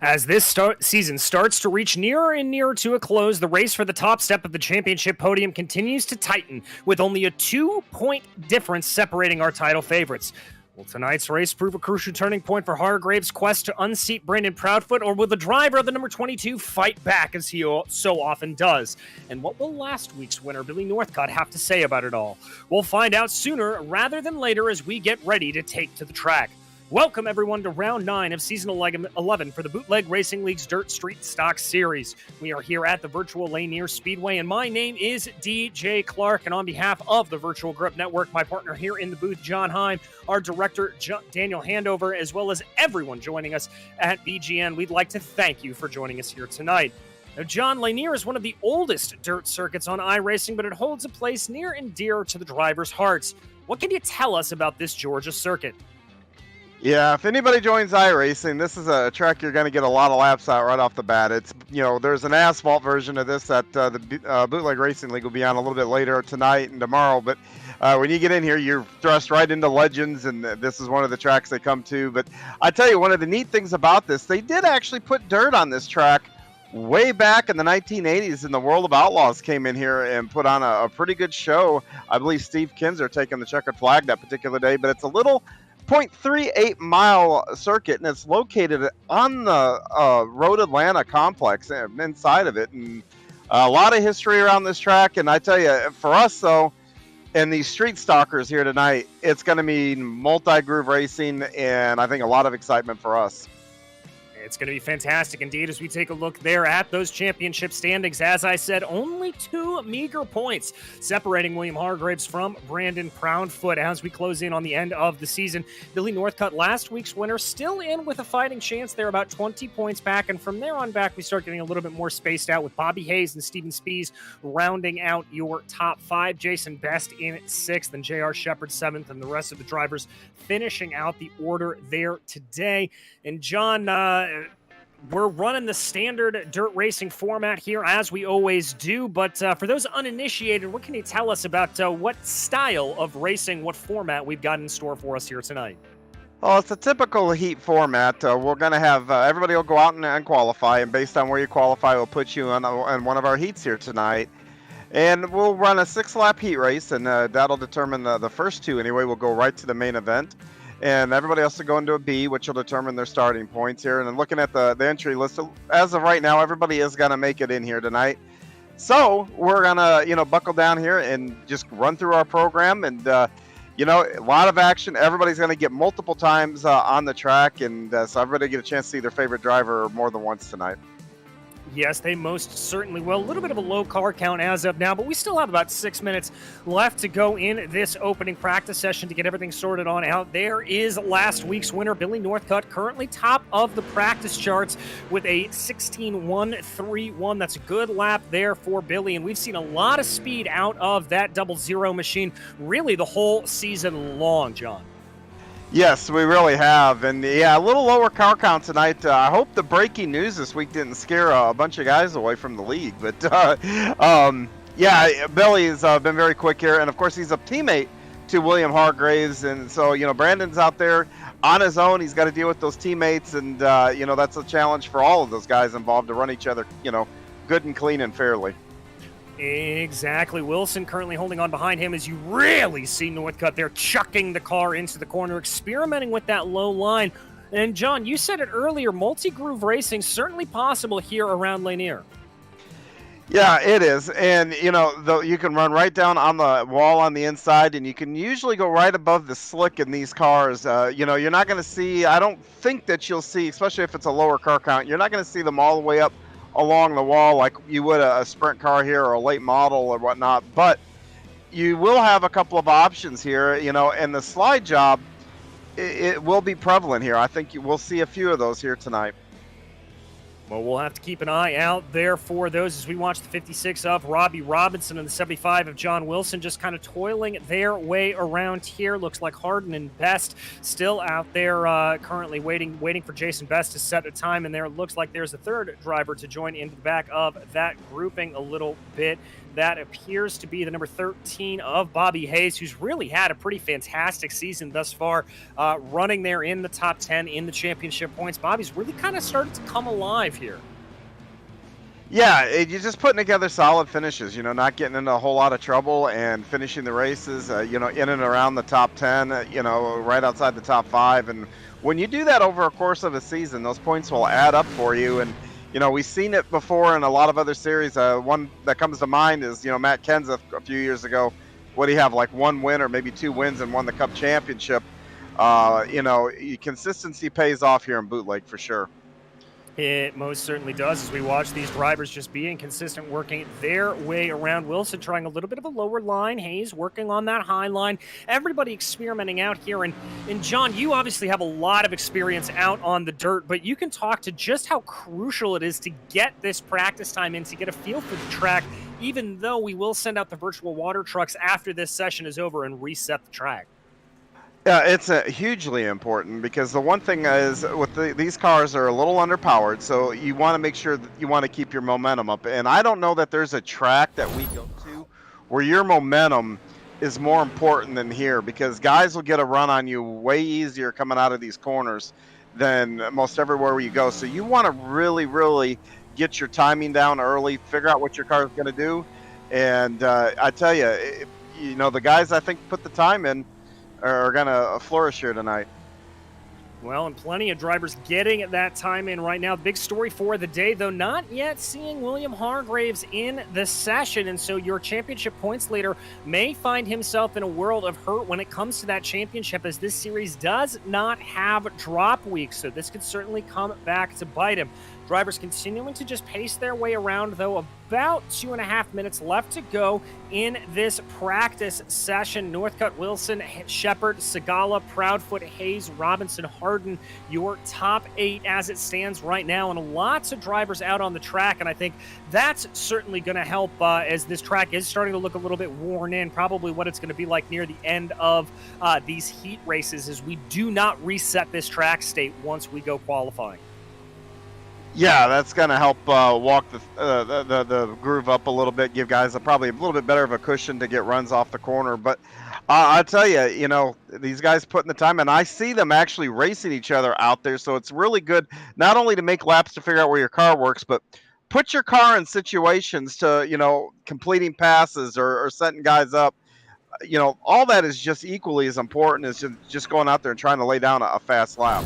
As this season starts to reach nearer and nearer to a close, the race for the top step of the championship podium continues to tighten, with only a 2-point difference separating our title favorites. Will tonight's race prove a crucial turning point for Hargraves' quest to unseat Brandon Proudfoot, or will the driver of the number 22 fight back as he so often does? And what will last week's winner, Billy Northcutt, have to say about it all? We'll find out sooner rather than later as we get ready to take to the track. Welcome, everyone, to Round 9 of Season 11 for the Bootleg Racing League's Dirt Street Stock Series. We are here at the virtual Lanier Speedway, and my name is DJ Clark, and on behalf of the Virtual Grip Network, my partner here in the booth, John Heim, our director, Daniel Handover, as well as everyone joining us at BGN, we'd like to thank you for joining us here tonight. Now, John, Lanier is one of the oldest dirt circuits on iRacing, but it holds a place near and dear to the drivers' hearts. What can you tell us about this Georgia circuit? Yeah, if anybody joins iRacing, this is a track you're going to get a lot of laps out right off the bat. It's, there's an asphalt version of this that the Bootleg Racing League will be on a little bit later tonight and tomorrow. But when you get in here, you're thrust right into legends, and this is one of the tracks they come to. But I tell you, one of the neat things about this, they did actually put dirt on this track way back in the 1980s, and the World of Outlaws came in here and put on a pretty good show. I believe Steve Kinzer taking the checkered flag that particular day, but it's a little 0.38 mile circuit, and it's located on the Road Atlanta complex inside of it, and a lot of history around this track. And I tell you, for us though, and these street stalkers here tonight, it's going to mean multi-groove racing, and I think a lot of excitement for us. It's going to be fantastic indeed as we take a look there at those championship standings. As I said, only 2 meager points separating William Hargraves from Brandon Proudfoot as we close in on the end of the season. Billy Northcutt, last week's winner, still in with a fighting chance. They're about 20 points back, and from there on back, we start getting a little bit more spaced out with Bobby Hayes and Steven Spees rounding out your top 5. Jason Bess in 6th and J.R. Shepard 7th, and the rest of the drivers finishing out the order there today. And John, we're running the standard dirt racing format here, as we always do, but for those uninitiated, what can you tell us about what style of racing, what format we've got in store for us here tonight? Well, it's a typical heat format. We're going to have everybody will go out and qualify, and based on where you qualify, we'll put you on one of our heats here tonight. And we'll run a 6-lap heat race, and that'll determine the first 2 anyway. We'll go right to the main event. And everybody else will go into a B, which will determine their starting points here. And then looking at the entry list, as of right now, everybody is going to make it in here tonight. So we're going to, buckle down here and just run through our program. And, a lot of action. Everybody's going to get multiple times on the track. And so everybody get a chance to see their favorite driver more than once tonight. Yes, they most certainly will. A little bit of a low car count as of now, but we still have about 6 minutes left to go in this opening practice session to get everything sorted on out. There is last week's winner, Billy Northcutt, currently top of the practice charts with a 16.131. That's a good lap there for Billy, and we've seen a lot of speed out of that 00 machine really the whole season long, John. Yes, we really have. And yeah, a little lower car count tonight. I hope the breaking news this week didn't scare a bunch of guys away from the league. But Billy's been very quick here. And of course, he's a teammate to William Hargraves. And so, Brandon's out there on his own. He's got to deal with those teammates. And, that's a challenge for all of those guys involved to run each other, good and clean and fairly. Exactly. Wilson currently holding on behind him as you really see Northcutt there chucking the car into the corner, experimenting with that low line. And John, you said it earlier, multi-groove racing certainly possible here around Lanier. Yeah, it is. And, you can run right down on the wall on the inside, and you can usually go right above the slick in these cars. You're not going to see, I don't think that you'll see, especially if it's a lower car count, you're not going to see them all the way up along the wall like you would a sprint car here or a late model or whatnot, but you will have a couple of options here, and the slide job, it will be prevalent here. I think you will see a few of those here tonight. Well, we'll have to keep an eye out there for those as we watch the 56 of Robbie Robinson and the 75 of John Wilson just kind of toiling their way around here. Looks like Harden and Bess still out there currently waiting for Jason Bess to set a time in there. It looks like there's a third driver to join into the back of that grouping a little bit That appears to be the number 13 of Bobby Hayes, who's really had a pretty fantastic season thus far, running there in the top 10 in the championship points. Bobby's really kind of started to come alive here. Yeah, you're just putting together solid finishes, not getting into a whole lot of trouble and finishing the races, in and around the top 10, right outside the top 5. And when you do that over a course of a season, those points will add up for you. And, we've seen it before in a lot of other series. One that comes to mind is, Matt Kenseth a few years ago. What do you have, like 1 win or maybe 2 wins and won the Cup Championship? Consistency pays off here in Bootleg for sure. It most certainly does, as we watch these drivers just being consistent, working their way around. Wilson trying a little bit of a lower line. Hayes working on that high line. Everybody experimenting out here. And John, you obviously have a lot of experience out on the dirt, but you can talk to just how crucial it is to get this practice time in, to get a feel for the track, even though we will send out the virtual water trucks after this session is over and reset the track. Yeah, it's hugely important because the one thing is with these cars are a little underpowered, so you want to make sure that you want to keep your momentum up. And I don't know that there's a track that we go to where your momentum is more important than here, because guys will get a run on you way easier coming out of these corners than most everywhere where you go. So you want to really, really get your timing down early, figure out what your car is going to do. And I tell you, the guys I think put the time in are going to flourish here tonight. Well, and plenty of drivers getting that time in right now. The big story for the day, though, not yet seeing William Hargraves in the session. And so your championship points leader may find himself in a world of hurt when it comes to that championship, as this series does not have drop weeks. So this could certainly come back to bite him. Drivers continuing to just pace their way around, though. About 2.5 minutes left to go in this practice session. Northcutt, Wilson, Shepard, Segala, Proudfoot, Hayes, Robinson, Harden, your top 8 as it stands right now. And lots of drivers out on the track, and I think that's certainly going to help as this track is starting to look a little bit worn in. Probably what it's going to be like near the end of these heat races, is we do not reset this track state once we go qualifying. Yeah, that's going to help walk the groove up a little bit, give guys probably a little bit better of a cushion to get runs off the corner. But I'll tell you, these guys putting the time, and I see them actually racing each other out there. So it's really good not only to make laps to figure out where your car works, but put your car in situations to, completing passes or setting guys up. All that is just equally as important as just going out there and trying to lay down a fast lap.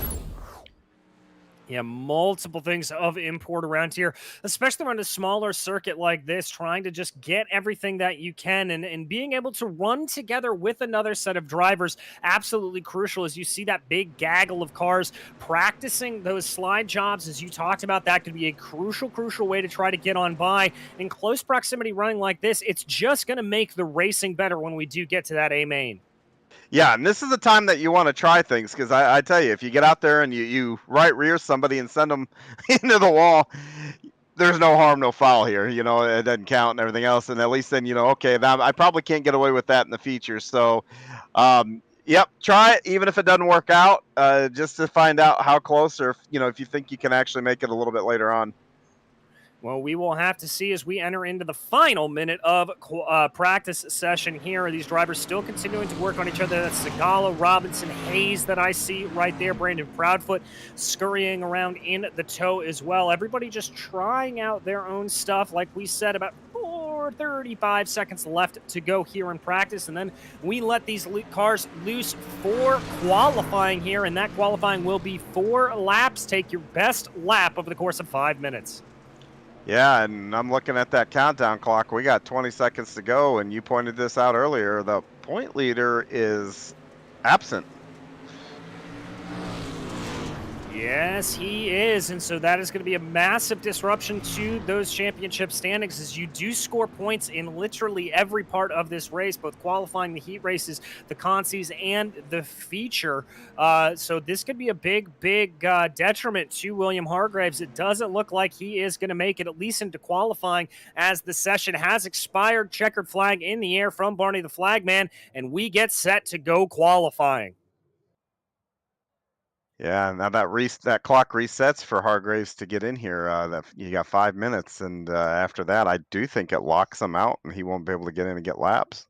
Yeah, multiple things of import around here, especially around a smaller circuit like this, trying to just get everything that you can and being able to run together with another set of drivers, absolutely crucial as you see that big gaggle of cars practicing those slide jobs. As you talked about, that could be a crucial way to try to get on by. In close proximity running like this, it's just going to make the racing better when we do get to that A main. Yeah, and this is the time that you want to try things, because I tell you, if you get out there and you right rear somebody and send them into the wall, there's no harm, no foul here. It doesn't count and everything else. And at least then, okay, I probably can't get away with that in the features. So, yep, try it, even if it doesn't work out, just to find out how close, or, if you think you can actually make it a little bit later on. Well, we will have to see as we enter into the final minute of practice session here. Are these drivers still continuing to work on each other? That's Segala, Robinson, Hayes that I see right there. Brandon Proudfoot scurrying around in the tow as well. Everybody just trying out their own stuff. Like we said, about 35 seconds left to go here in practice. And then we let these cars loose for qualifying here. And that qualifying will be 4 laps. Take your best lap over the course of 5 minutes. Yeah, and I'm looking at that countdown clock. We got 20 seconds to go, and you pointed this out earlier. The point leader is absent. Yes, he is. And so that is going to be a massive disruption to those championship standings, as you do score points in literally every part of this race, both qualifying, the heat races, the consies, and the feature. So this could be a big detriment to William Hargraves. It doesn't look like he is going to make it, at least into qualifying, as the session has expired. Checkered flag in the air from Barney the Flagman, and we get set to go qualifying. Yeah, now that clock resets for Hargraves to get in here. That you got 5 minutes, and after that, I do think it locks him out, and he won't be able to get in and get laps.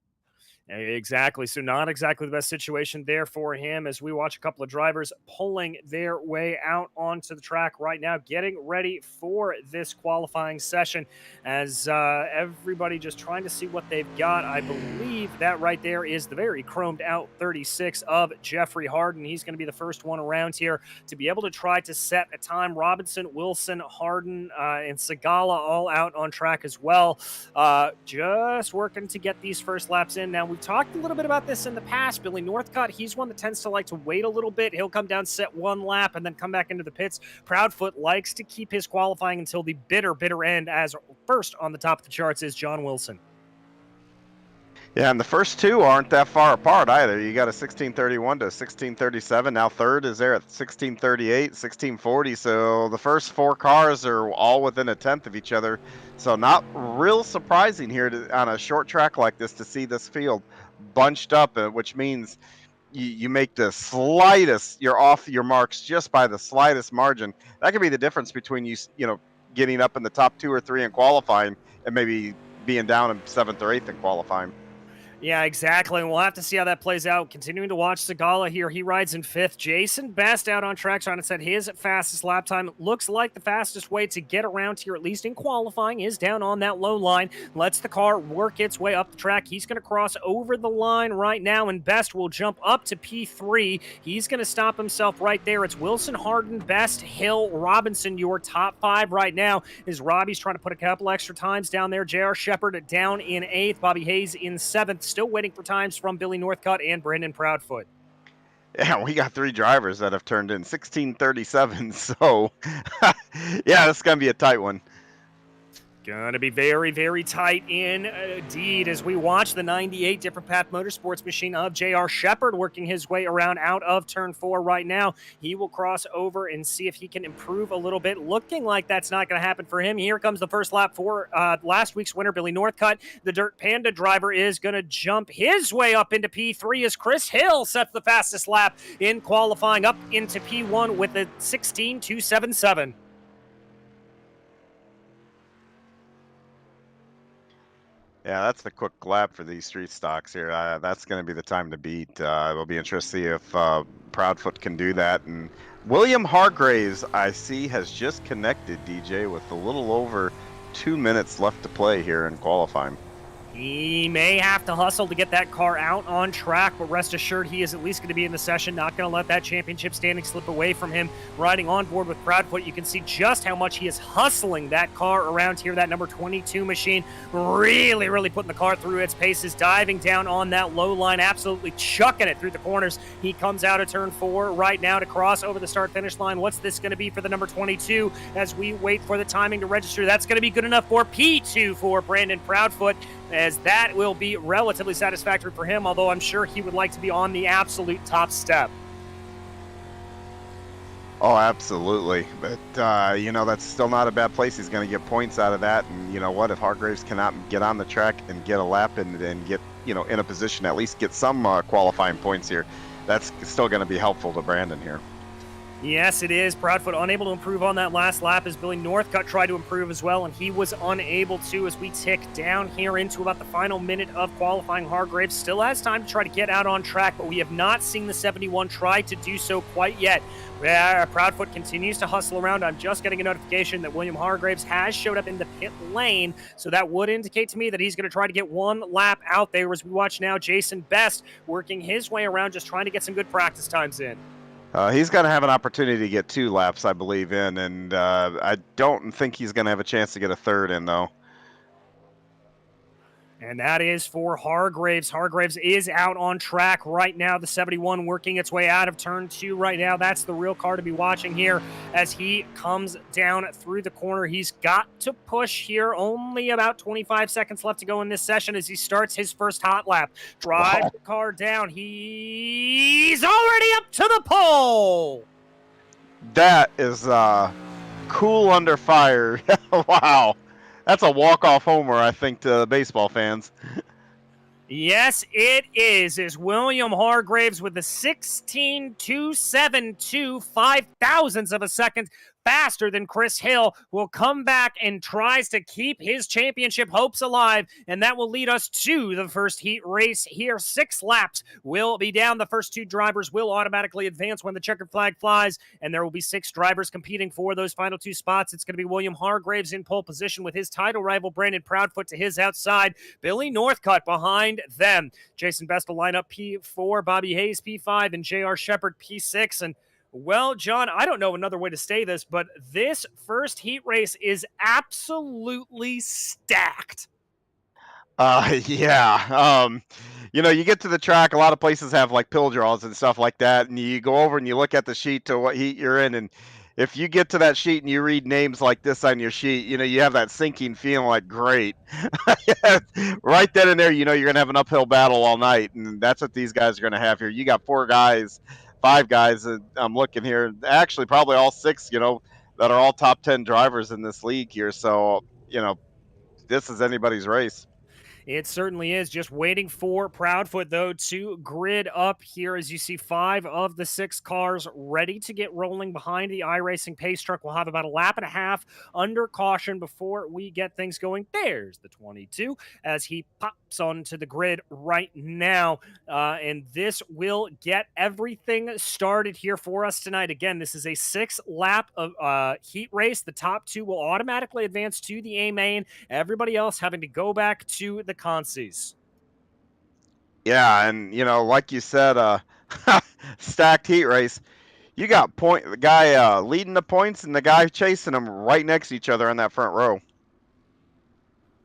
Exactly. So not exactly the best situation there for him as we watch a couple of drivers pulling their way out onto the track right now, getting ready for this qualifying session as everybody just trying to see what they've got. I believe that right there is the very chromed out 36 of Jeffrey Harden. He's going to be the first one around here to be able to try to set a time. Robinson, Wilson, Harden, and Segala all out on track as well. Just working to get these first laps in. Now, we've talked a little bit about this in the past. Billy Northcutt, he's one that tends to like to wait a little bit. He'll come down, set one lap, and then come back into the pits. Proudfoot likes to keep his qualifying until the bitter end, as first on the top of the charts is John Wilson. Yeah, and the first two aren't that far apart either. You got a 1631 to 1637. Now third is there at 1638, 1640. So the first four cars are all within a tenth of each other. So not real surprising here on a short track like this to see this field bunched up, which means you make the slightest, you're off your marks just by the slightest margin. That could be the difference between you getting up in the top 2 or 3 in qualifying and maybe being down in 7th or 8th in qualifying. Yeah, exactly. And we'll have to see how that plays out. Continuing to watch Segala here. He rides in 5th. Jason Best out on track trying to set his fastest lap time. Looks like the fastest way to get around here, at least in qualifying, is down on that low line. Lets the car work its way up the track. He's going to cross over the line right now, and Best will jump up to P3. He's going to stop himself right there. It's Wilson, Harden, Best, Hill, Robinson, your top 5 right now, as Robbie's trying to put a couple extra times down there. J.R. Shepard down in 8th. Bobby Hayes in 7th. Still waiting for times from Billy Northcutt and Brandon Proudfoot. Yeah, we got 3 drivers that have turned in 1637. So, yeah, this is going to be a tight one. Going to be very, very tight indeed as we watch the 98 Different Path Motorsports machine of J.R. Shepard working his way around out of turn 4 right now. He will cross over and see if he can improve a little bit. Looking like that's not going to happen for him. Here comes the first lap for last week's winner, Billy Northcutt. The Dirt Panda driver is going to jump his way up into P3 as Chris Hill sets the fastest lap in qualifying up into P1 with a 16.277. Yeah, that's the quick lap for these street stocks here. That's going to be the time to beat. It'll be interesting to see if Proudfoot can do that. And William Hargraves, I see, has just connected, DJ, with a little over 2 minutes left to play here in qualifying. He may have to hustle to get that car out on track, but rest assured he is at least going to be in the session, not going to let that championship standing slip away from him. Riding on board with Proudfoot, you can see just how much he is hustling that car around here, that number 22 machine, really putting the car through its paces, diving down on that low line, absolutely chucking it through the corners. He comes out of turn 4 right now to cross over the start-finish line. What's this going to be for the number 22 as we wait for the timing to register? That's going to be good enough for P2 for Brandon Proudfoot, as that will be relatively satisfactory for him, although I'm sure he would like to be on the absolute top step. Oh, absolutely. But, that's still not a bad place. He's going to get points out of that. And you know what? If Hargraves cannot get on the track and get a lap and get, in a position, at least get some qualifying points here, that's still going to be helpful to Brandon here. Yes, it is. Proudfoot unable to improve on that last lap as Billy Northcutt tried to improve as well, and he was unable to as we tick down here into about the final minute of qualifying. Hargraves still has time to try to get out on track, but we have not seen the 71 try to do so quite yet. Proudfoot continues to hustle around. I'm just getting a notification that William Hargraves has showed up in the pit lane, so that would indicate to me that he's going to try to get one lap out there as we watch now Jason Best working his way around, just trying to get some good practice times in. He's going to have an opportunity to get 2 laps, I believe, in, and I don't think he's going to have a chance to get a third in, though. And that is for Hargraves. Hargraves is out on track right now. The 71 working its way out of turn 2 right now. That's the real car to be watching here as he comes down through the corner. He's got to push here. Only about 25 seconds left to go in this session as he starts his first hot lap. Drives the car down. He's already up to the pole. That is cool under fire. Wow. That's a walk-off homer, I think, to baseball fans. Yes, it is William Hargraves with the 16.272, 5 thousandths of a second faster than Chris Hill, will come back and tries to keep his championship hopes alive, and that will lead us to the first heat race here. 6 laps will be down. The first 2 drivers will automatically advance when the checkered flag flies, and there will be 6 drivers competing for those final 2 spots. It's going to be William Hargraves in pole position with his title rival Brandon Proudfoot to his outside, Billy Northcutt behind them. Jason Bess will line up P4, Bobby Hayes P5, and J.R. Shepard P6, and well, John, I don't know another way to say this, but this first heat race is absolutely stacked. Yeah. You get to the track, a lot of places have like pill draws and stuff like that, and you go over and you look at the sheet to what heat you're in, and if you get to that sheet and you read names like this on your sheet, you have that sinking feeling like, great. Right then and there, you're going to have an uphill battle all night, and that's what these guys are going to have here. You got 4 guys, 5 guys, I'm looking here, actually probably all 6, that are all top 10 drivers in this league here, so, this is anybody's race. It certainly is. Just waiting for Proudfoot, though, to grid up here as you see 5 of the 6 cars ready to get rolling behind the iRacing pace truck. We'll have about a lap and a half under caution before we get things going. There's the 22 as he pops onto the grid right now. And this will get everything started here for us tonight. Again, this is a 6-lap of heat race. The top 2 will automatically advance to the A main. Everybody else having to go back to the consies. Yeah, and like you said, stacked heat race. You got the guy leading the points and the guy chasing him right next to each other in that front row.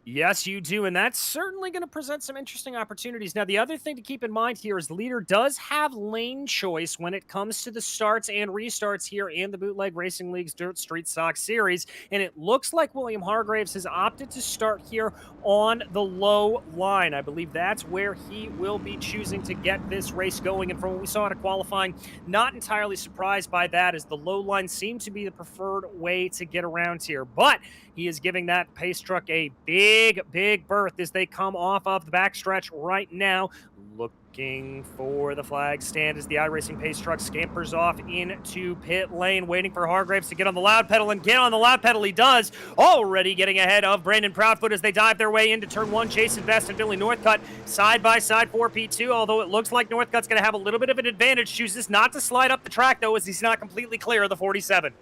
Yes, you do, and that's certainly going to present some interesting opportunities. Now, the other thing to keep in mind here is the leader does have lane choice when it comes to the starts and restarts here in the Bootleg Racing League's Dirt Street Stock Series, and it looks like William Hargraves has opted to start here on the low line. I believe that's where he will be choosing to get this race going, and from what we saw at qualifying, not entirely surprised by that, as the low line seemed to be the preferred way to get around here, but he is giving that pace truck a big berth as they come off of the backstretch right now. Looking for the flag stand as the iRacing pace truck scampers off into pit lane, waiting for Hargraves to get on the loud pedal, and get on the loud pedal he does, already getting ahead of Brandon Proudfoot as they dive their way into turn 1. Jason Bess and Billy Northcutt side by side for P2, although it looks like Northcutt's going to have a little bit of an advantage. Chooses not to slide up the track, though, as he's not completely clear of the 47.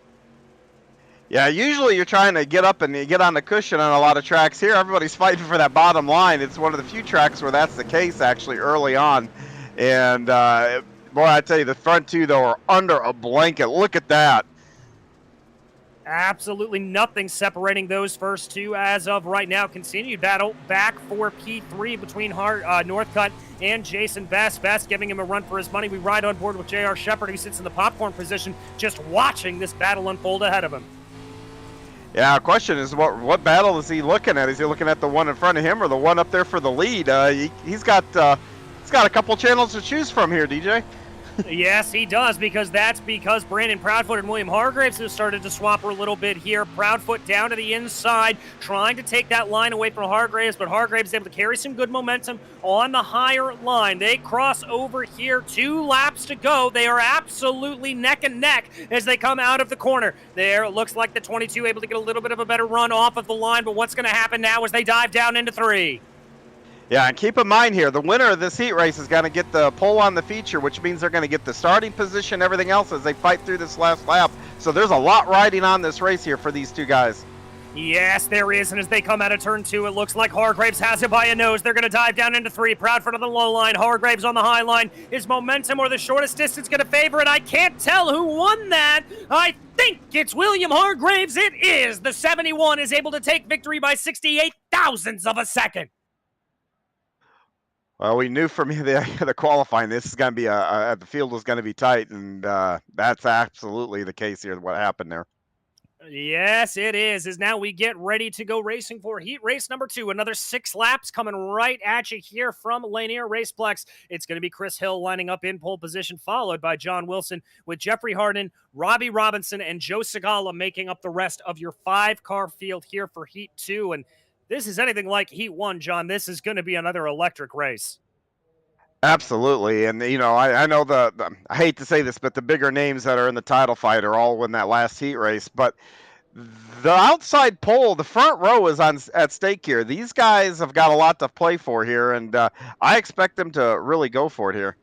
Yeah, usually you're trying to get up and you get on the cushion on a lot of tracks. Here, everybody's fighting for that bottom line. It's one of the few tracks where that's the case, actually, early on. And, boy, I tell you, the front 2, though, are under a blanket. Look at that. Absolutely nothing separating those first 2 as of right now. Continued battle back for P3 between Northcutt and Jason Bess. Bess giving him a run for his money. We ride on board with J.R. Shepard, who sits in the popcorn position, just watching this battle unfold ahead of him. Yeah, question is, what battle is he looking at? Is he looking at the one in front of him or the one up there for the lead? He's got a couple channels to choose from here, DJ. Yes, he does, because Brandon Proudfoot and William Hargraves have started to swap a little bit here. Proudfoot down to the inside, trying to take that line away from Hargraves, but Hargraves is able to carry some good momentum on the higher line. They cross over here, 2 laps to go. They are absolutely neck and neck as they come out of the corner. There, it looks like the 22 able to get a little bit of a better run off of the line, but what's going to happen now as they dive down into 3? Yeah, and keep in mind here, the winner of this heat race is going to get the pole on the feature, which means they're going to get the starting position, everything else as they fight through this last lap. So there's a lot riding on this race here for these 2 guys. Yes, there is, and as they come out of turn 2, it looks like Hargraves has it by a nose. They're going to dive down into 3. Proudfoot on the low line, Hargraves on the high line. Is momentum or the shortest distance going to favor it? I can't tell who won that. I think it's William Hargraves. It is. The 71 is able to take victory by 68 thousandths of a second. Well, we knew from the qualifying this is going to be the field was going to be tight, and that's absolutely the case here. What happened there? Yes, it is. As now we get ready to go racing for heat race number 2. Another 6 laps coming right at you here from Lanier Raceplex. It's going to be Chris Hill lining up in pole position, followed by John Wilson, with Jeffrey Harden, Robbie Robinson, and Joe Segala making up the rest of your 5-car field here for heat 2. And This is anything like Heat 1, John. This is going to be another electric race. Absolutely, and I know I hate to say this, but the bigger names that are in the title fight are all in that last heat race. But the outside pole, the front row is at stake here. These guys have got a lot to play for here, and I expect them to really go for it here.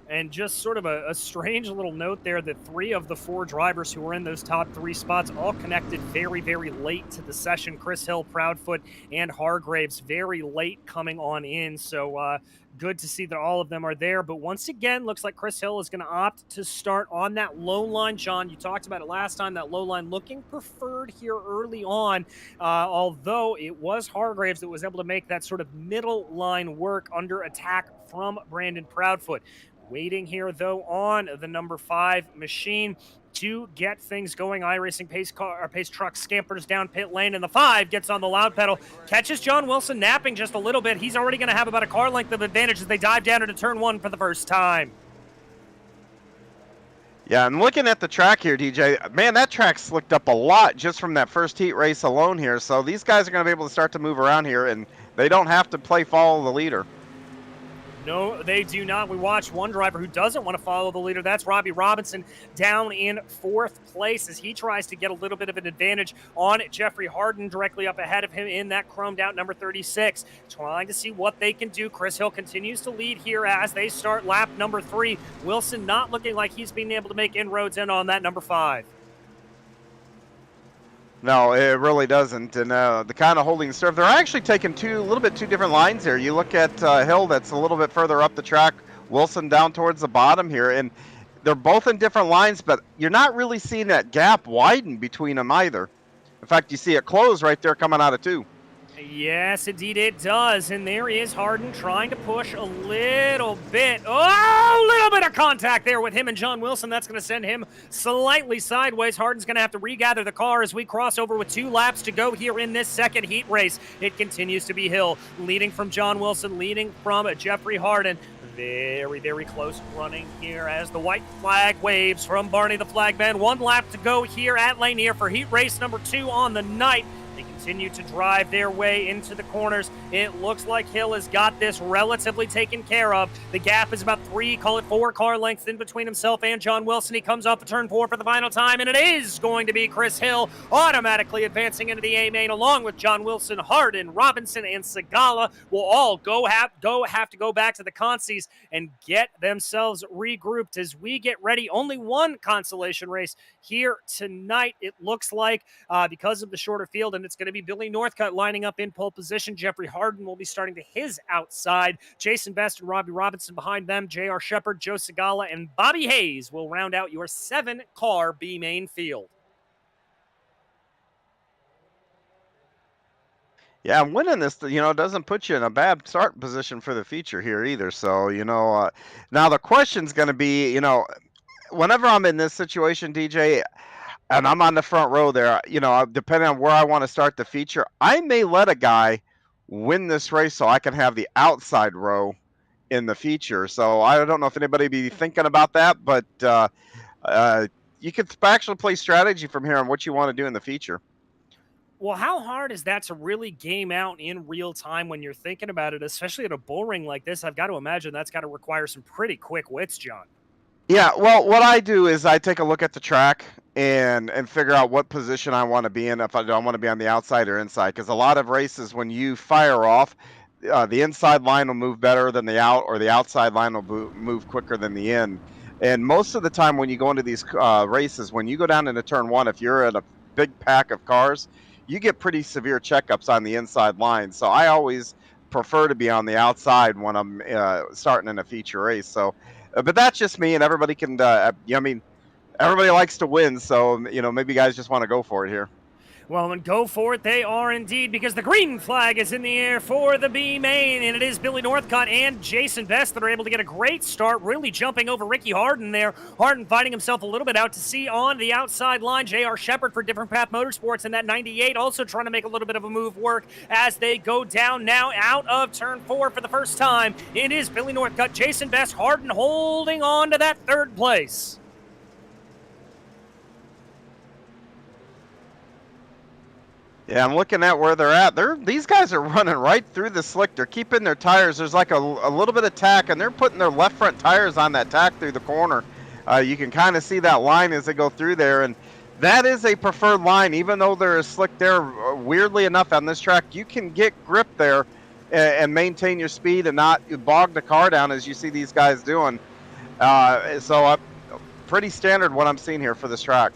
And just sort of a strange little note there that 3 of the 4 drivers who were in those top 3 spots all connected very, very late to the session. Chris Hill, Proudfoot, and Hargraves very late coming on in. So good to see that all of them are there. But once again, looks like Chris Hill is going to opt to start on that low line. John, you talked about it last time, that low line looking preferred here early on, although it was Hargraves that was able to make that sort of middle line work under attack from Brandon Proudfoot. Waiting here, though, on the number 5 machine to get things going. iRacing pace truck scampers down pit lane, and the 5 gets on the loud pedal, catches John Wilson napping just a little bit. He's already going to have about a car length of advantage as they dive down into turn 1 for the first time. Yeah, and looking at the track here, DJ, man, that track slicked up a lot just from that first heat race alone here. So these guys are going to be able to start to move around here, and they don't have to follow the leader. No, they do not. We watched one driver who doesn't want to follow the leader. That's Robbie Robinson down in 4th place as he tries to get a little bit of an advantage on Jeffrey Harden directly up ahead of him in that chromed out number 36. Trying to see what they can do. Chris Hill continues to lead here as they start lap number 3. Wilson not looking like he's being able to make inroads in on that number 5. No, it really doesn't. And the kind of holding serve, they're actually taking a little bit two different lines here. You look at Hill, that's a little bit further up the track, Wilson down towards the bottom here, and they're both in different lines, but you're not really seeing that gap widen between them either. In fact, you see it close right there coming out of 2. Yes, indeed it does. And there is Harden trying to push a little bit. Oh, a little bit of contact there with him and John Wilson. That's going to send him slightly sideways. Harden's going to have to regather the car as we cross over with 2 laps to go here in this second heat race. It continues to be Hill leading from John Wilson, leading from Jeffrey Harden. Very, very close running here as the white flag waves from Barney the Flagman. 1 lap to go here at Lanier for heat race number 2 on the night. They continue to drive their way into the corners. It looks like Hill has got this relatively taken care of. The gap is about 3, call it 4 car lengths in between himself and John Wilson. He comes off of turn 4 for the final time, and it is going to be Chris Hill automatically advancing into the A-main along with John Wilson, Harden, Robinson, and Segala will all have to go back to the consies and get themselves regrouped as we get ready. Only one consolation race here tonight, it looks like, because of the shorter field, and it's going to be Billy Northcutt lining up in pole position. Jeffrey Harden will be starting to his outside. Jason Bess and Robbie Robinson behind them. J.R. Shepard, Joe Segala, and Bobby Hayes will round out your 7-car B-main field. Yeah, winning this, doesn't put you in a bad start position for the feature here either. So, now the question's going to be, whenever I'm in this situation, DJ, and I'm on the front row there, depending on where I want to start the feature, I may let a guy win this race so I can have the outside row in the feature. So I don't know if anybody be thinking about that, but you could actually play strategy from here on what you want to do in the feature. Well, how hard is that to really game out in real time when you're thinking about it, especially at a bull ring like this? I've got to imagine that's got to require some pretty quick wits, John. Yeah, well, what I do is I take a look at the track and figure out what position I want to be in, if I don't want to be on the outside or inside. Because a lot of races, when you fire off, the inside line will move better than the out, or the outside line will move quicker than the in. And most of the time when you go into these races, when you go down into turn 1, if you're at a big pack of cars, you get pretty severe checkups on the inside line. So I always prefer to be on the outside when I'm starting in a feature race. So, but that's just me, and everybody can, everybody likes to win. So, maybe guys just want to go for it here. Well, and go for it they are indeed, because the green flag is in the air for the B-main, and it is Billy Northcutt and Jason Bess that are able to get a great start, really jumping over Ricky Harden there. Harden fighting himself a little bit out to sea on the outside line. J.R. Shepard for Different Path Motorsports in that 98, also trying to make a little bit of a move work as they go down now out of turn 4 for the first time. It is Billy Northcutt, Jason Bess, Harden holding on to that 3rd place. Yeah, I'm looking at where they're at. These guys are running right through the slick. They're keeping their tires. There's like a little bit of tack, and they're putting their left front tires on that tack through the corner. You can kind of see that line as they go through there, and that is a preferred line. Even though there is slick there, weirdly enough, on this track, you can get grip there and maintain your speed and not bog the car down as you see these guys doing. Pretty standard what I'm seeing here for this track.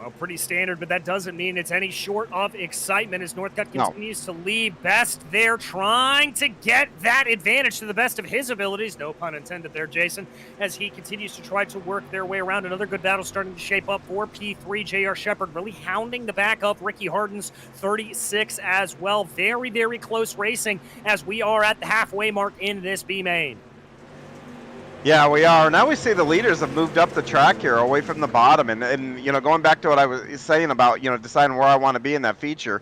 Well, pretty standard, but that doesn't mean it's any short of excitement as Northcutt No. continues to lead. Best there trying to get that advantage to the best of his abilities. No pun intended there, Jason, as he continues to try to work their way around. Another good battle starting to shape up for P3. J.R. Shepard really hounding the back of Ricky Harden's 36 as well. Very, very close racing as we are at the halfway mark in this B main. Yeah, we are. Now we see the leaders have moved up the track here away from the bottom. And you know, going back to what I was saying about, you know, deciding where I want to be in that feature,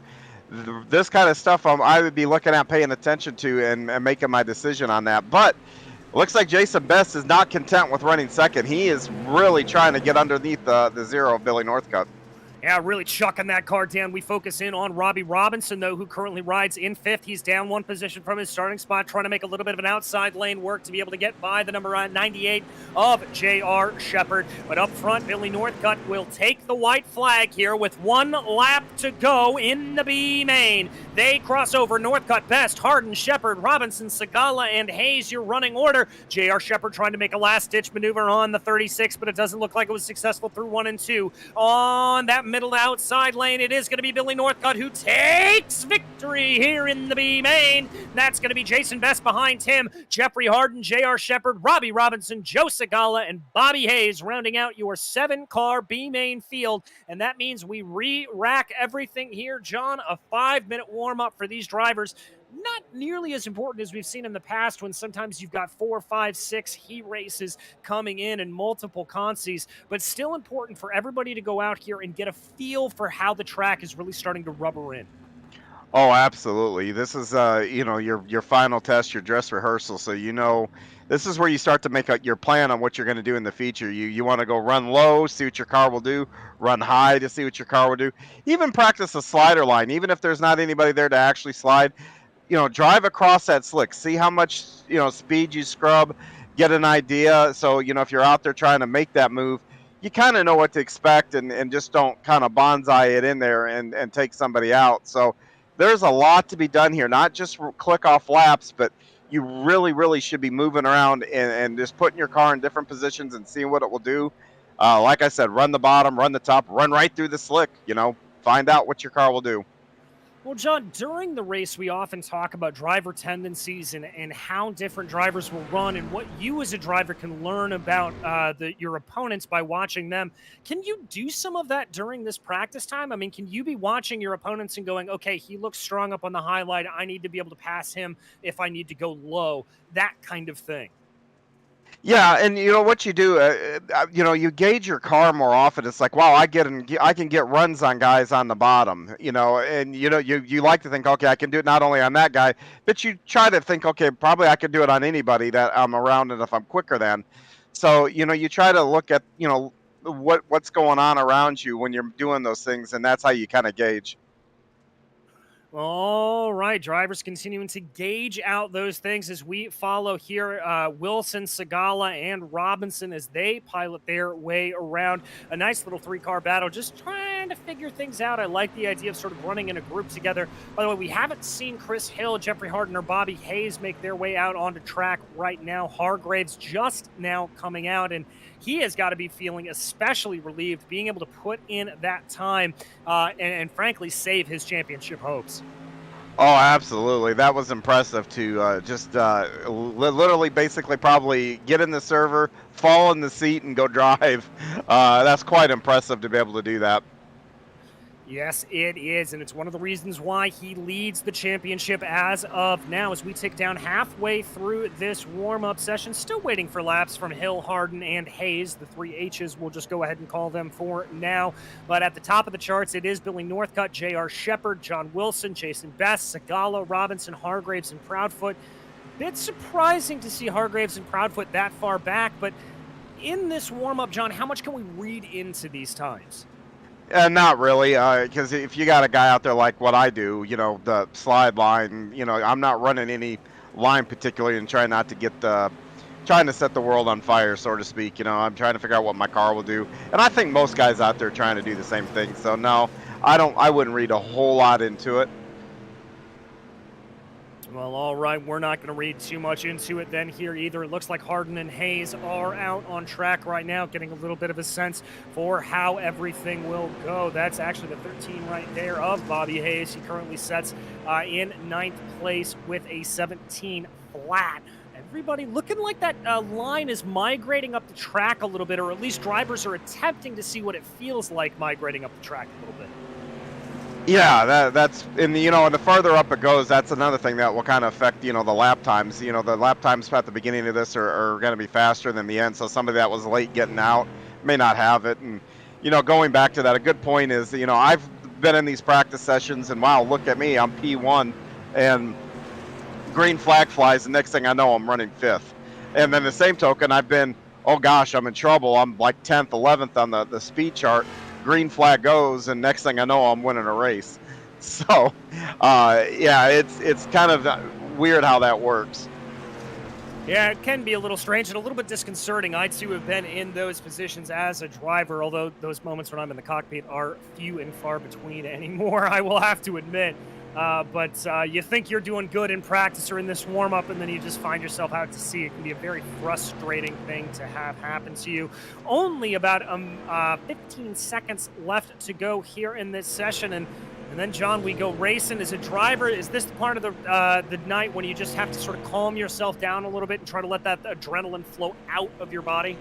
this kind of stuff I would be looking at, paying attention to, and making my decision on that. But it looks like Jason Bess is not content with running second. He is really trying to get underneath the zero of Billy Northcutt. Yeah, really chucking that car down. We focus in on Robbie Robinson, though, who currently rides in fifth. He's down one position from his starting spot, trying to make a little bit of an outside lane work to be able to get by the number 98 of J.R. Shepard. But up front, Billy Northcutt will take the white flag here with 1 lap to go in the B main. They cross over Northcutt, Best, Harden, Shepard, Robinson, Segala, and Hayes, your running order. J.R. Shepard trying to make a last-ditch maneuver on the 36, but it doesn't look like it was successful through 1 and 2. On that middle outside lane, it is going to be Billy Northcutt who takes victory here in the B main. That's going to be Jason Bess behind him, Jeffrey Harden, J.R. Shepard, Robbie Robinson, Joe Segala, and Bobby Hayes rounding out your 7-car B main field. And that means we re-rack everything here, John. A 5-minute warm-up for these drivers. Not nearly as important as we've seen in the past when sometimes you've got 4, 5, 6 heat races coming in and multiple consies, but still important for everybody to go out here and get a feel for how the track is really starting to rubber in. Oh, absolutely. This is, you know, your final test, your dress rehearsal. So, you know, this is where you start to make your plan on what you're going to do in the feature. You want to go run low, see what your car will do, run high to see what your car will do. Even practice a slider line, even if there's not anybody there to actually slide. You know, drive across that slick, see how much, you know, speed you scrub, get an idea. So, you know, if you're out there trying to make that move, you kind of know what to expect and just don't kind of bonsai it in there and take somebody out. So there's a lot to be done here, not just click off laps, but you really, really should be moving around and just putting your car in different positions and seeing what it will do. Like I said, run the bottom, run the top, run right through the slick, you know, find out what your car will do. Well, John, during the race, we often talk about driver tendencies and how different drivers will run and what you as a driver can learn about your opponents by watching them. Can you do some of that during this practice time? I mean, can you be watching your opponents and going, okay, he looks strong up on the highlight. I need to be able to pass him if I need to go low, that kind of thing. Yeah, and you know what you do, you know, you gauge your car more often. It's like, wow, I can get runs on guys on the bottom, you know, and you know, you like to think, okay, I can do it not only on that guy, but you try to think, okay, probably I can do it on anybody that I'm around and if I'm quicker than. So, you know, you try to look at, you know, what's going on around you when you're doing those things, and that's how you kind of gauge. All right, drivers continuing to gauge out those things as we follow here Wilson, Segala, and Robinson as they pilot their way around. A nice little 3-car battle, just trying to figure things out. I like the idea of sort of running in a group together. By the way, we haven't seen Chris Hill, Jeffrey Harden, or Bobby Hayes make their way out onto track right now. Hargraves just now coming out, and he has got to be feeling especially relieved being able to put in that time and frankly, save his championship hopes. Oh, absolutely. That was impressive to just literally basically probably get in the server, fall in the seat, and go drive. That's quite impressive to be able to do that. Yes, it is, and it's one of the reasons why he leads the championship as of now as we tick down halfway through this warm-up session. Still waiting for laps from Hill, Harden, and Hayes. The 3 H's, we'll just go ahead and call them for now. But at the top of the charts, it is Billy Northcutt, J.R. Shepard, John Wilson, Jason Bess, Segala, Robinson, Hargraves, and Proudfoot. Bit surprising to see Hargraves and Proudfoot that far back, but in this warm-up, John, how much can we read into these times? Not really, because if you got a guy out there like what I do, the slide line, I'm not running any line particularly and trying not to get trying to set the world on fire, so to speak. I'm trying to figure out what my car will do, and I think most guys out there are trying to do the same thing. So no, I wouldn't read a whole lot into it. Well, all right, we're not going to read too much into it then here either. It looks like Harden and Hayes are out on track right now, getting a little bit of a sense for how everything will go. That's actually the 13 right there of Bobby Hayes. He currently sets in 9th place with a 17 flat. Everybody looking like that line is migrating up the track a little bit, or at least drivers are attempting to see what it feels like migrating up the track a little bit. Yeah, that's and the farther up it goes, that's another thing that will kind of affect the lap times. The lap times at the beginning of this are going to be faster than the end. So somebody that was late getting out may not have it. And going back to that, a good point is I've been in these practice sessions, and wow, look at me, I'm P1, and green flag flies. The next thing I know, I'm running 5th. And then the same token, I've been, oh gosh, I'm in trouble. I'm like 10th, 11th on the speed chart. Green flag goes, and next thing I know, I'm winning a race. So, yeah, it's kind of weird how that works. Yeah, it can be a little strange and a little bit disconcerting. I, too, have been in those positions as a driver, although those moments when I'm in the cockpit are few and far between anymore, I will have to admit. But you think you're doing good in practice or in this warm-up, and then you just find yourself out to sea. It can be a very frustrating thing to have happen to you. Only about 15 seconds left to go here in this session, and then, John, we go racing. As a driver, is this the part of the night when you just have to sort of calm yourself down a little bit and try to let that adrenaline flow out of your body?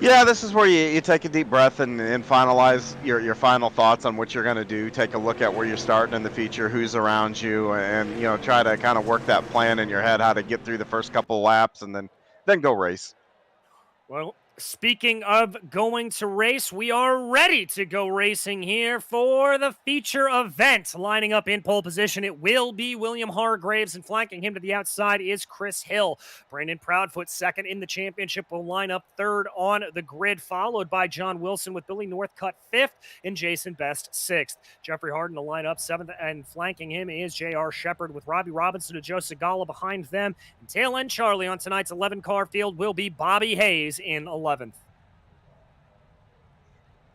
Yeah, this is where you take a deep breath and finalize your final thoughts on what you're going to do. Take a look at where you're starting in the future, who's around you, and try to kind of work that plan in your head, how to get through the first couple of laps, and then go race. Well, speaking of going to race, we are ready to go racing here for the feature event. Lining up in pole position, it will be William Hargraves, and flanking him to the outside is Chris Hill. Brandon Proudfoot, second in the championship, will line up third on the grid, followed by John Wilson with Billy Northcutt fifth and Jason Best sixth. Jeffrey Harden to line up seventh, and flanking him is J.R. Shepard with Robbie Robinson and Joe Segala behind them. And tail end Charlie on tonight's 11-car field will be Bobby Hayes in 11th.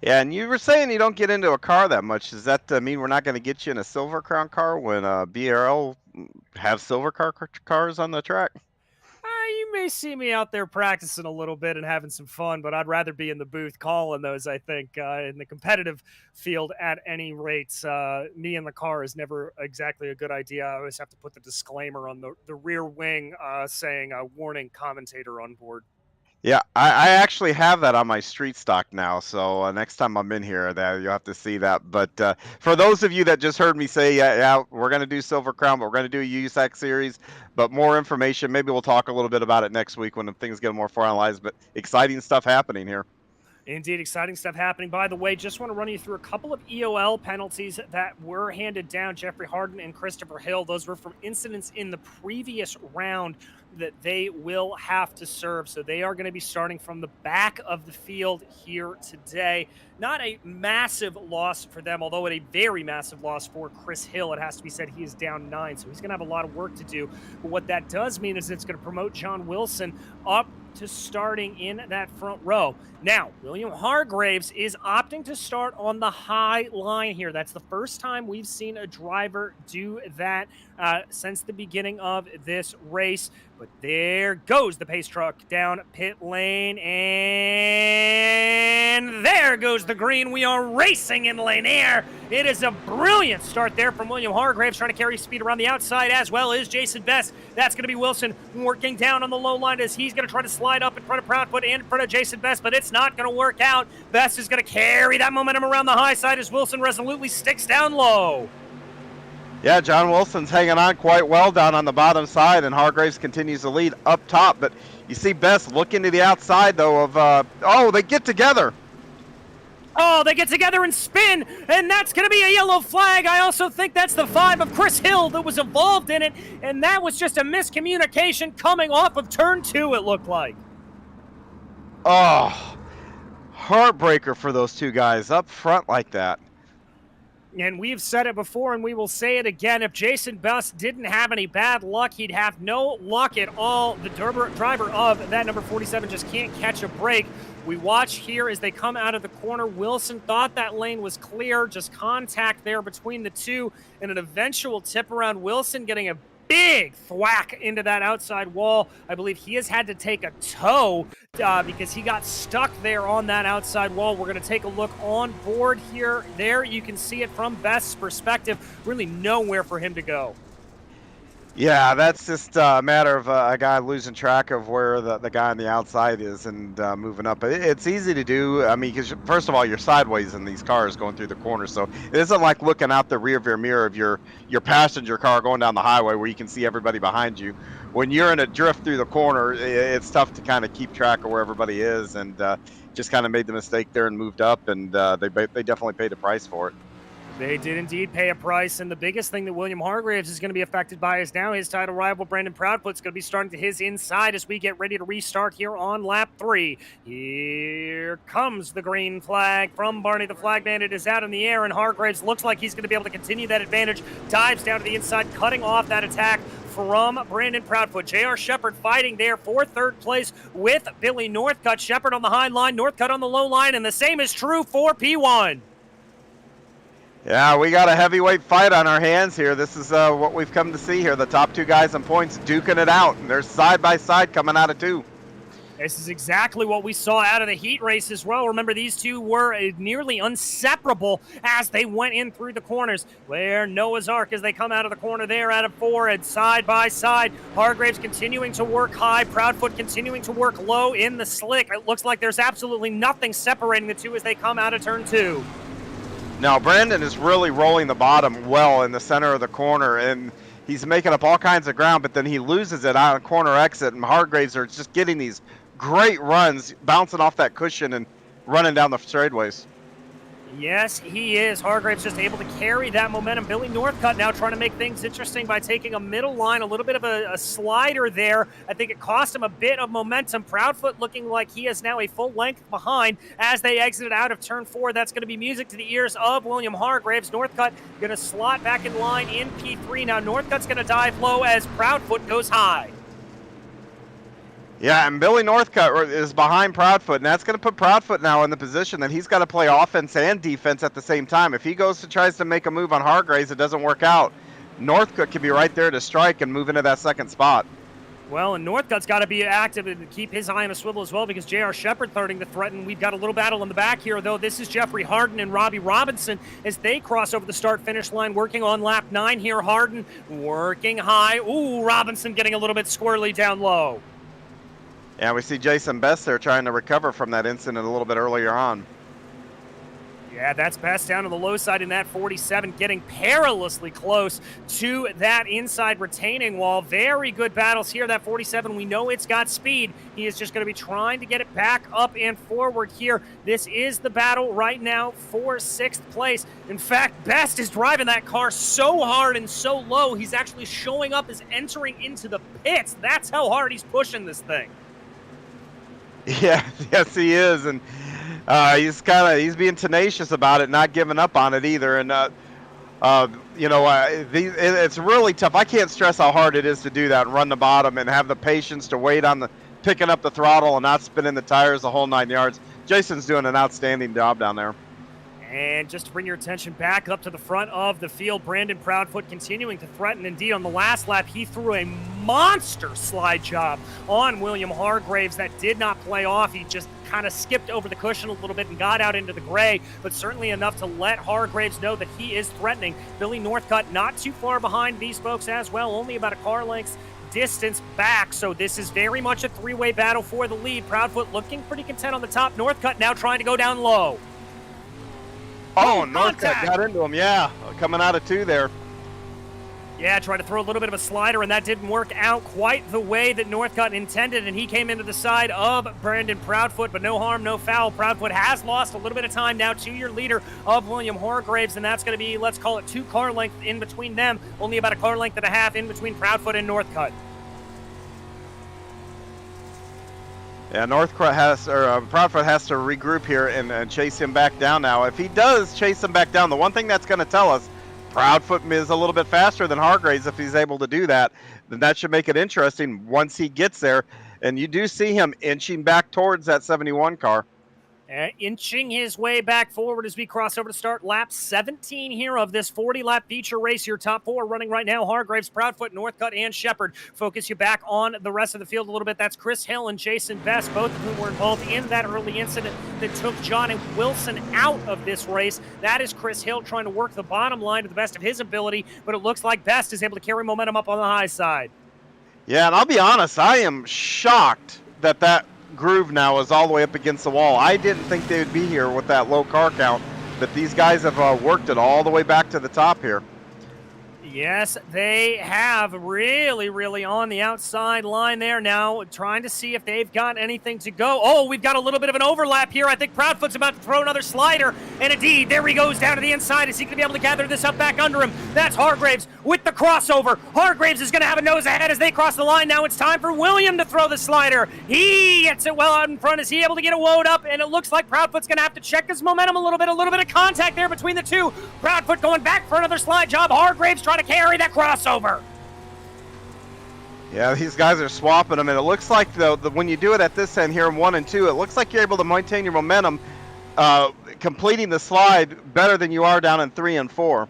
Yeah, and you were saying you don't get into a car that much. Does that mean we're not going to get you in a Silver Crown car when BRL have Silver cars on the track? You may see me out there practicing a little bit and having some fun, but I'd rather be in the booth calling those, I think, in the competitive field at any rate. Me in the car is never exactly a good idea. I always have to put the disclaimer on the rear wing saying, warning, commentator on board. Yeah, I actually have that on my street stock now, so next time I'm in here, you'll have to see that. But for those of you that just heard me say, yeah, we're going to do Silver Crown, but we're going to do a USAC series, but more information, maybe we'll talk a little bit about it next week when things get more finalized, but exciting stuff happening here. Indeed, exciting stuff happening. By the way, just want to run you through a couple of EOL penalties that were handed down. Jeffrey Harden and Christopher Hill, those were from incidents in the previous round that they will have to serve. So they are going to be starting from the back of the field here today. Not a massive loss for them, although a very massive loss for Chris Hill. It has to be said he is down 9, so he's going to have a lot of work to do. But what that does mean is it's going to promote John Wilson up to starting in that front row. Now, William Hargraves is opting to start on the high line here. That's the first time we've seen a driver do that since the beginning of this race. But there goes the pace truck down pit lane, and there goes the green. We are racing in Lanier. It is a brilliant start there from William Hargraves, trying to carry speed around the outside, as well as Jason Bess. That's going to be Wilson working down on the low line as he's going to try to slide up in front of Proudfoot and in front of Jason Bess, but it's not going to work out. Bess is going to carry that momentum around the high side as Wilson resolutely sticks down low. Yeah, John Wilson's hanging on quite well down on the bottom side, and Hargraves continues to lead up top. But you see Bess looking to the outside, though, of, they get together. Oh, they get together and spin, and that's going to be a yellow flag. I also think that's the 5 of Chris Hill that was involved in it, and that was just a miscommunication coming off of turn 2, it looked like. Oh, heartbreaker for those two guys up front like that. And we've said it before, and we will say it again. If Jason Bess didn't have any bad luck, he'd have no luck at all. The driver of that number 47 just can't catch a break. We watch here as they come out of the corner. Wilson thought that lane was clear, just contact there between the two, and an eventual tip around. Wilson getting a big thwack into that outside wall. I believe he has had to take a tow because he got stuck there on that outside wall. We're going to take a look on board here. There you can see it from Bess's perspective. Really nowhere for him to go. Yeah, that's just a matter of a guy losing track of where the guy on the outside is and moving up. It's easy to do. I mean, because first of all, you're sideways in these cars going through the corner, so it isn't like looking out the rear view mirror of your passenger car going down the highway where you can see everybody behind you. When you're in a drift through the corner, it's tough to kind of keep track of where everybody is, and just kind of made the mistake there and moved up, and they definitely paid a price for it. They did indeed pay a price, and the biggest thing that William Hargraves is going to be affected by is now his title rival, Brandon Proudfoot's going to be starting to his inside as we get ready to restart here on lap 3. Here comes the green flag from Barney. The flag bandit is out in the air, and Hargraves looks like he's going to be able to continue that advantage. Dives down to the inside, cutting off that attack from Brandon Proudfoot. J.R. Shepard fighting there for third place with Billy Northcutt. Shepard on the high line, Northcutt on the low line, and the same is true for P1. Yeah, we got a heavyweight fight on our hands here. This is what we've come to see here. The top two guys in points duking it out, and they're side by side coming out of 2. This is exactly what we saw out of the heat race as well. Remember, these two were nearly inseparable as they went in through the corners. Where Noah's Ark as they come out of the corner there out of 4 and side by side. Hargraves continuing to work high. Proudfoot continuing to work low in the slick. It looks like there's absolutely nothing separating the two as they come out of turn 2. Now, Brandon is really rolling the bottom well in the center of the corner, and he's making up all kinds of ground, but then he loses it out of corner exit, and Hargraves are just getting these great runs, bouncing off that cushion and running down the straightaways. Yes, he is. Hargraves just able to carry that momentum. Billy Northcutt now trying to make things interesting by taking a middle line, a little bit of a slider there. I think it cost him a bit of momentum. Proudfoot looking like he is now a full length behind as they exited out of turn 4. That's going to be music to the ears of William Hargraves. Northcutt going to slot back in line in P3. Now Northcutt's going to dive low as Proudfoot goes high. Yeah, and Billy Northcutt is behind Proudfoot, and that's going to put Proudfoot now in the position that he's got to play offense and defense at the same time. If he tries to make a move on Hargraves, it doesn't work out. Northcutt could be right there to strike and move into that second spot. Well, and Northcutt's got to be active and keep his eye on the swivel as well because J.R. Shepard starting to threaten. We've got a little battle in the back here, though. This is Jeffrey Harden and Robbie Robinson as they cross over the start-finish line, working on lap 9 here. Harden working high. Ooh, Robinson getting a little bit squirrely down low. Yeah, we see Jason Bess there trying to recover from that incident a little bit earlier on. Yeah, that's Bess down to the low side in that 47, getting perilously close to that inside retaining wall. Very good battles here. That 47, we know it's got speed. He is just going to be trying to get it back up and forward here. This is the battle right now for 6th place. In fact, Bess is driving that car so hard and so low, he's actually showing up as entering into the pits. That's how hard he's pushing this thing. Yeah, yes, he is, and he's being tenacious about it, not giving up on it either. And it's really tough. I can't stress how hard it is to do that and run the bottom and have the patience to wait on picking up the throttle and not spinning the tires the whole 9 yards. Jason's doing an outstanding job down there. And just to bring your attention back up to the front of the field, Brandon Proudfoot continuing to threaten. Indeed, on the last lap, he threw a monster slide job on William Hargraves that did not play off. He just kind of skipped over the cushion a little bit and got out into the gray, but certainly enough to let Hargraves know that he is threatening. Billy Northcutt not too far behind these folks as well, only about a car length distance back, so this is very much a three-way battle for the lead. Proudfoot looking pretty content on the top. Northcutt now trying to go down low. Oh, Northcutt got into him, yeah, coming out of 2 there. Yeah, tried to throw a little bit of a slider, and that didn't work out quite the way that Northcutt intended, and he came into the side of Brandon Proudfoot, but no harm, no foul. Proudfoot has lost a little bit of time now to your leader of William Hargraves, and that's going to be, let's call it 2 car lengths in between them, only about a car length and a half in between Proudfoot and Northcutt. Yeah, Northcutt Proudfoot has to regroup here and chase him back down now. If he does chase him back down, the one thing that's going to tell us Proudfoot is a little bit faster than Hargraves. If he's able to do that, then that should make it interesting once he gets there. And you do see him inching back towards that 71 car. Inching his way back forward as we cross over to start lap 17 here of this 40-lap feature race. Your top four running right now: Hargraves, Proudfoot, Northcutt, and Shepard. Focus you back on the rest of the field a little bit. That's Chris Hill and Jason Bess, both of whom were involved in that early incident that took John and Wilson out of this race. That is Chris Hill trying to work the bottom line to the best of his ability, but it looks like Bess is able to carry momentum up on the high side. Yeah, and I'll be honest, I am shocked that groove now is all the way up against the wall. I didn't think they would be here with that low car count, but these guys have worked it all the way back to the top here. Yes, they have really on the outside line there now, trying to see if they've got anything to go. Oh, we've got a little bit of an overlap here. I think Proudfoot's about to throw another slider, and indeed, there he goes down to the inside. Is he going to be able to gather this up back under him? That's Hargraves with the crossover. Hargraves is going to have a nose ahead as they cross the line. Now it's time for William to throw the slider. He gets it well out in front. Is he able to get a load up? And it looks like Proudfoot's going to have to check his momentum a little bit of contact there between the two. Proudfoot going back for another slide job. Hargraves trying to carry that crossover. Yeah, these guys are swapping them, and it looks like when you do it at this end here in 1 and 2, it looks like you're able to maintain your momentum, completing the slide better than you are down in 3 and 4.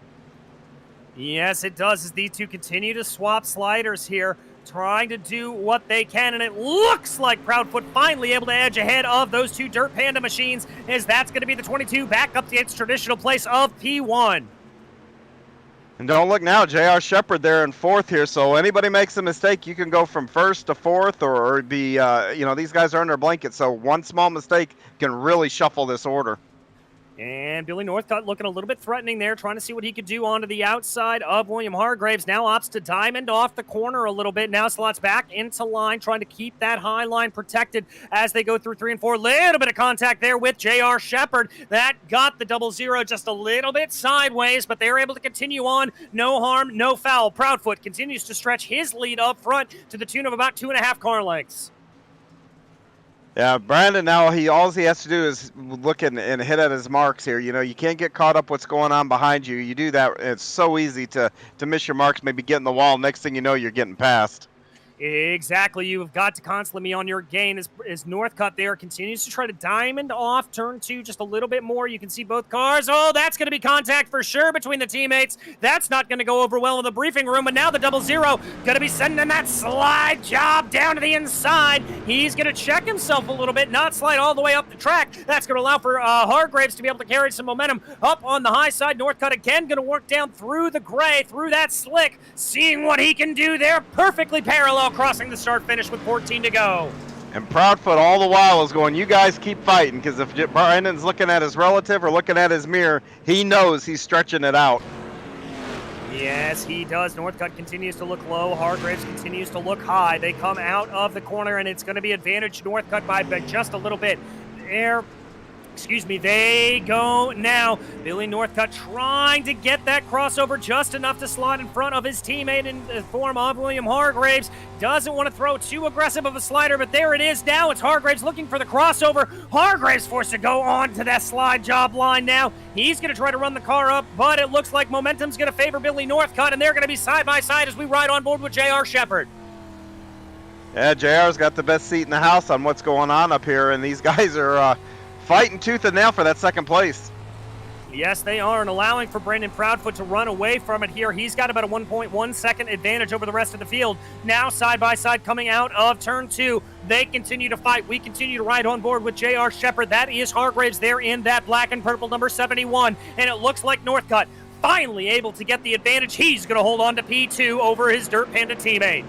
Yes, it does, as these two continue to swap sliders here, trying to do what they can, and it looks like Proudfoot finally able to edge ahead of those two Dirt Panda machines, as that's going to be the 22 back up to its traditional place of P1. And don't look now, J.R. Shepard there in 4th here, so anybody makes a mistake, you can go from 1st to 4th or be, these guys are under a blanket, so one small mistake can really shuffle this order. And Billy Northcutt looking a little bit threatening there, trying to see what he could do onto the outside of William Hargraves. Now opts to diamond off the corner a little bit. Now slots back into line, trying to keep that high line protected as they go through 3 and 4. Little bit of contact there with J.R. Shepard. That got the 00 just a little bit sideways, but they're able to continue on. No harm, no foul. Proudfoot continues to stretch his lead up front to the tune of about 2.5 car lengths. Yeah, Brandon, now all he has to do is look and hit at his marks here. You know, you can't get caught up what's going on behind you. You do that, it's so easy to miss your marks, maybe get in the wall. Next thing you know, you're getting past. Exactly. You've got to constantly be on your game as Northcutt there continues to try to diamond off turn 2 just a little bit more. You can see both cars. Oh, that's going to be contact for sure between the teammates. That's not going to go over well in the briefing room, but now the 00 going to be sending that slide job down to the inside. He's going to check himself a little bit, not slide all the way up the track. That's going to allow for Hargraves to be able to carry some momentum up on the high side. Northcutt again going to work down through the gray, through that slick, seeing what he can do there. Perfectly parallel crossing the start finish with 14 to go. And Proudfoot all the while is going, you guys keep fighting, because if Brandon's looking at his relative or looking at his mirror, he knows he's stretching it out. Yes, he does. Northcutt continues to look low. Hargraves continues to look high. They come out of the corner, and it's going to be advantage Northcutt by just a little bit. They go now. Billy Northcutt trying to get that crossover just enough to slot in front of his teammate in the form of William Hargraves. Doesn't want to throw too aggressive of a slider, but there it is now. It's Hargraves looking for the crossover. Hargraves forced to go on to that slide job line now. He's going to try to run the car up, but it looks like momentum's going to favor Billy Northcutt, and they're going to be side by side as we ride on board with J.R. Shepard. Yeah, JR's got the best seat in the house on what's going on up here, and these guys are fighting tooth and nail for that second place. Yes, they are, and allowing for Brandon Proudfoot to run away from it here. He's got about a 1.1 second advantage over the rest of the field. Now side by side coming out of turn 2. They continue to fight. We continue to ride on board with J.R. Shepard. That is Hargraves there in that black and purple number 71. And it looks like Northcutt finally able to get the advantage. He's going to hold on to P2 over his Dirt Panda teammate.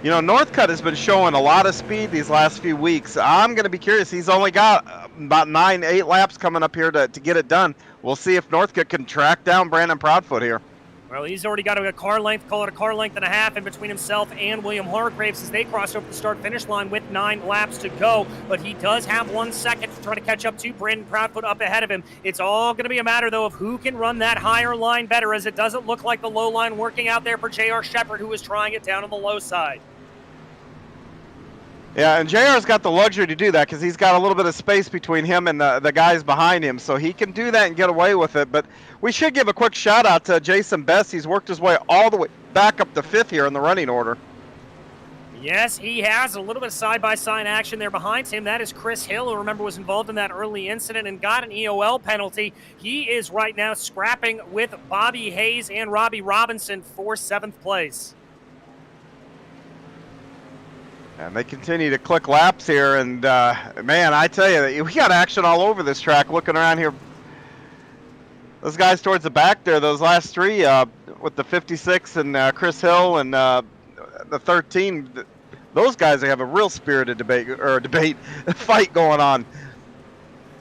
You know, Northcutt has been showing a lot of speed these last few weeks. I'm going to be curious. He's only got about 8 laps coming up here to get it done. We'll see if Northcutt can track down Brandon Proudfoot here. Well, he's already got a car length, call it a car length and a half in between himself and William Hargraves as they cross over the start-finish line with 9 laps to go. But he does have 1 second to try to catch up to Brandon Proudfoot up ahead of him. It's all going to be a matter, though, of who can run that higher line better, as it doesn't look like the low line working out there for J.R. Shepard, who is trying it down on the low side. Yeah, and JR's got the luxury to do that because he's got a little bit of space between him and the guys behind him, so he can do that and get away with it. But we should give a quick shout out to Jason Bess. He's worked his way all the way back up to 5th here in the running order. Yes, he has a little bit of side-by-side action there behind him. That is Chris Hill, who remember was involved in that early incident and got an EOL penalty. He is right now scrapping with Bobby Hayes and Robbie Robinson for 7th place. And they continue to click laps here, and man, I tell you, we got action all over this track. Looking around here, those guys towards the back there, those last 3 with the 56 and Chris Hill and the 13, those guys have a real spirited fight going on.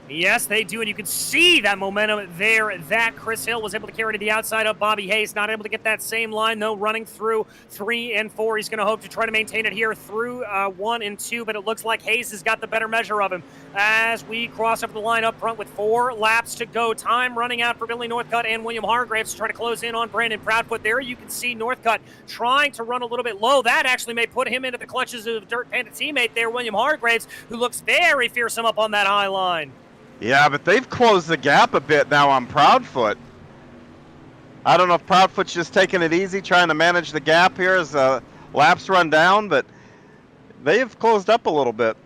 Yes, they do, and you can see that momentum there that Chris Hill was able to carry to the outside of Bobby Hayes. Not able to get that same line, though, running through 3 and 4. He's going to hope to try to maintain it here through 1 and 2, but it looks like Hayes has got the better measure of him as we cross over the line up front with 4 laps to go. Time running out for Billy Northcutt and William Hargraves to try to close in on Brandon Proudfoot. There you can see Northcutt trying to run a little bit low. That actually may put him into the clutches of Dirt Panda teammate there, William Hargraves, who looks very fearsome up on that high line. Yeah, but they've closed the gap a bit now on Proudfoot. I don't know if Proudfoot's just taking it easy, trying to manage the gap here as laps run down, but they've closed up a little bit.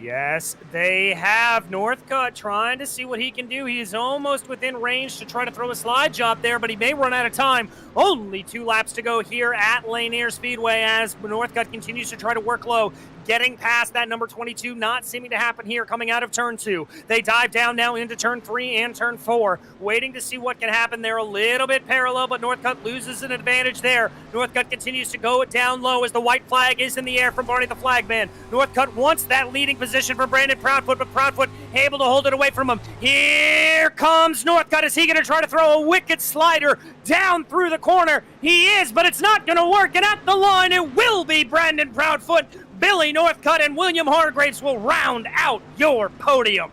Yes, they have. Northcutt trying to see what he can do. He is almost within range to try to throw a slide job there, but he may run out of time. Only 2 laps to go here at Lanier Speedway as Northcutt continues to try to work low. Getting past that number 22, not seeming to happen here coming out of turn 2. They dive down now into turn 3 and turn 4, waiting to see what can happen. They're a little bit parallel, but Northcutt loses an advantage there. Northcutt continues to go down low as the white flag is in the air from Barney the Flagman. Northcutt wants that leading position for Brandon Proudfoot, but Proudfoot able to hold it away from him. Here comes Northcutt. Is he going to try to throw a wicked slider down through the corner? He is, but it's not going to work, and at the line it will be Brandon Proudfoot. Billy Northcutt and William Hargraves will round out your podium.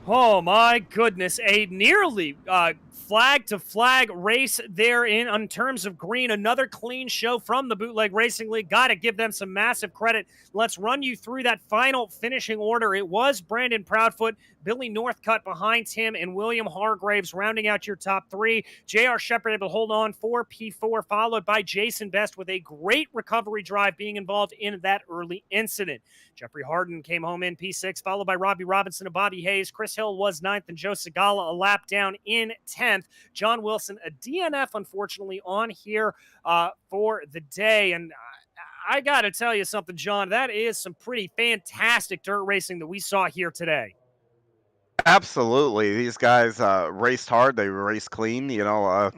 Oh my goodness, a nearly flag-to-flag race there in terms of green. Another clean show from the Bootleg Racing League. Got to give them some massive credit. Let's run you through that final finishing order. It was Brandon Proudfoot, Billy Northcutt behind him, and William Hargraves rounding out your top 3. J.R. Shepard able to hold on for P4, followed by Jason Best with a great recovery drive being involved in that early incident. Jeffrey Harden came home in P6, followed by Robbie Robinson and Bobby Hayes. Chris Hill was 9th, and Joe Segala a lap down in 10th. John Wilson, a DNF, unfortunately, on here for the day. And I got to tell you something, John, that is some pretty fantastic dirt racing that we saw here today. Absolutely. These guys raced hard. They raced clean,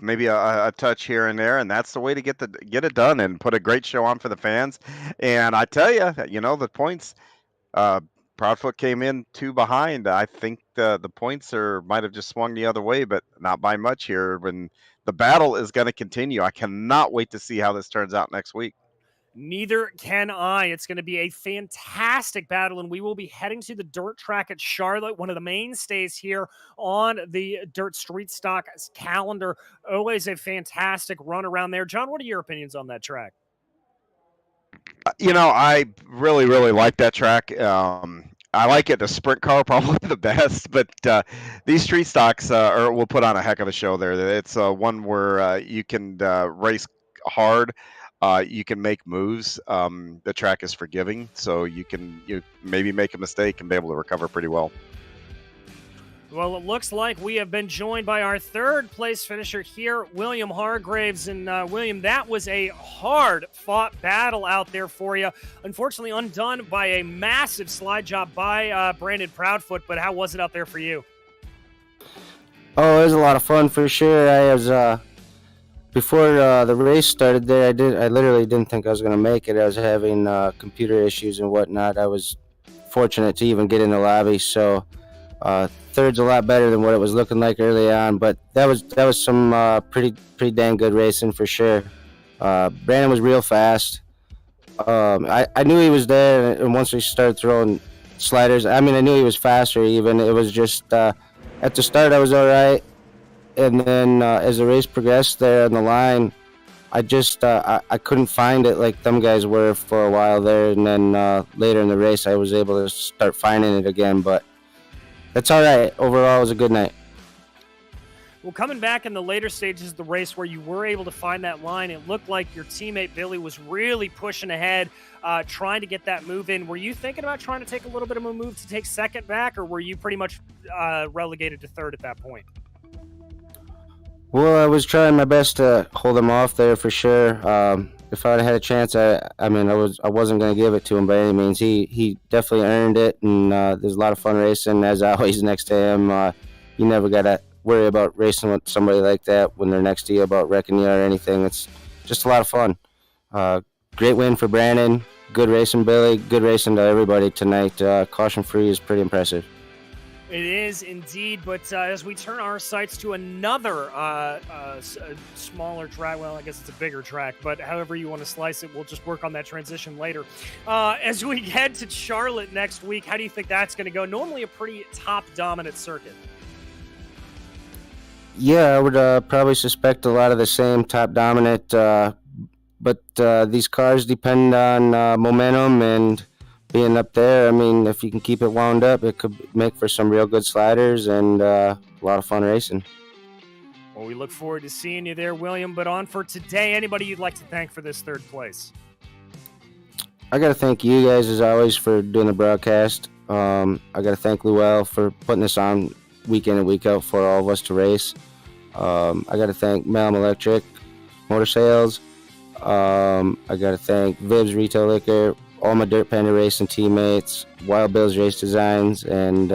maybe a touch here and there, and that's the way to get it done and put a great show on for the fans. And I tell you, the points, Proudfoot came in 2 behind. I think the points might have just swung the other way, but not by much here. When the battle is going to continue, I cannot wait to see how this turns out next week. Neither can I. It's going to be a fantastic battle, and we will be heading to the dirt track at Charlotte, one of the mainstays here on the Dirt Street Stock calendar. Always a fantastic run around there. John, what are your opinions on that track? I really, really like that track. I like it. The sprint car probably the best, but these street stocks will put on a heck of a show there. It's one where you can race hard. You can make moves. The track is forgiving, so you maybe make a mistake and be able to recover pretty well. Well, it looks like we have been joined by our 3rd place finisher here, William Hargraves. And William, that was a hard-fought battle out there for you. Unfortunately, undone by a massive slide job by Brandon Proudfoot. But how was it out there for you? Oh, it was a lot of fun for sure. I was before the race started there. I literally didn't think I was going to make it. I was having computer issues and whatnot. I was fortunate to even get in the lobby. So. Third's a lot better than what it was looking like early on, but that was some pretty dang good racing for sure. Brandon was real fast. I knew he was there, and once we started throwing sliders, I knew he was faster even. It was just at the start I was all right. and then as the race progressed there on the line, I just I couldn't find it like them guys were for a while there, and then later in the race I was able to start finding it again. But that's all right. Overall, it was a good night. Well, coming back in the later stages of the race where you were able to find that line, it looked like your teammate Billy was really pushing ahead, trying to get that move in. Were you thinking about trying to take a little bit of a move to take second back, or were you pretty much relegated to third at that point? Well, I was trying my best to hold him off there for sure. If I had a chance, I wasn't going to give it to him by any means. He definitely earned it, and there's a lot of fun racing. As always, next to him, you never got to worry about racing with somebody like that when they're next to you about wrecking you or anything. It's just a lot of fun. Great win for Brandon. Good racing, Billy. Good racing to everybody tonight. Caution free is pretty impressive. It is indeed, but as we turn our sights to another smaller track, well, I guess it's a bigger track, but however you want to slice it, we'll just work on that transition later. As we head to Charlotte next week, how do you think that's going to go? Normally a pretty top-dominant circuit. Yeah, I would probably suspect a lot of the same top-dominant, but these cars depend on momentum and being up there. I mean, if you can keep it wound up, it could make for some real good sliders and a lot of fun racing. Well, we look forward to seeing you there, William. But on for today, anybody you'd like to thank for this third place? I got to thank you guys, as always, for doing the broadcast. I got to thank Luell for putting this on week in and week out for all of us to race. I got to thank Malum Electric Motor Sales. I got to thank Vibs Retail Liquor, all my Dirt Panda Racing teammates, Wild Bills Race Designs, and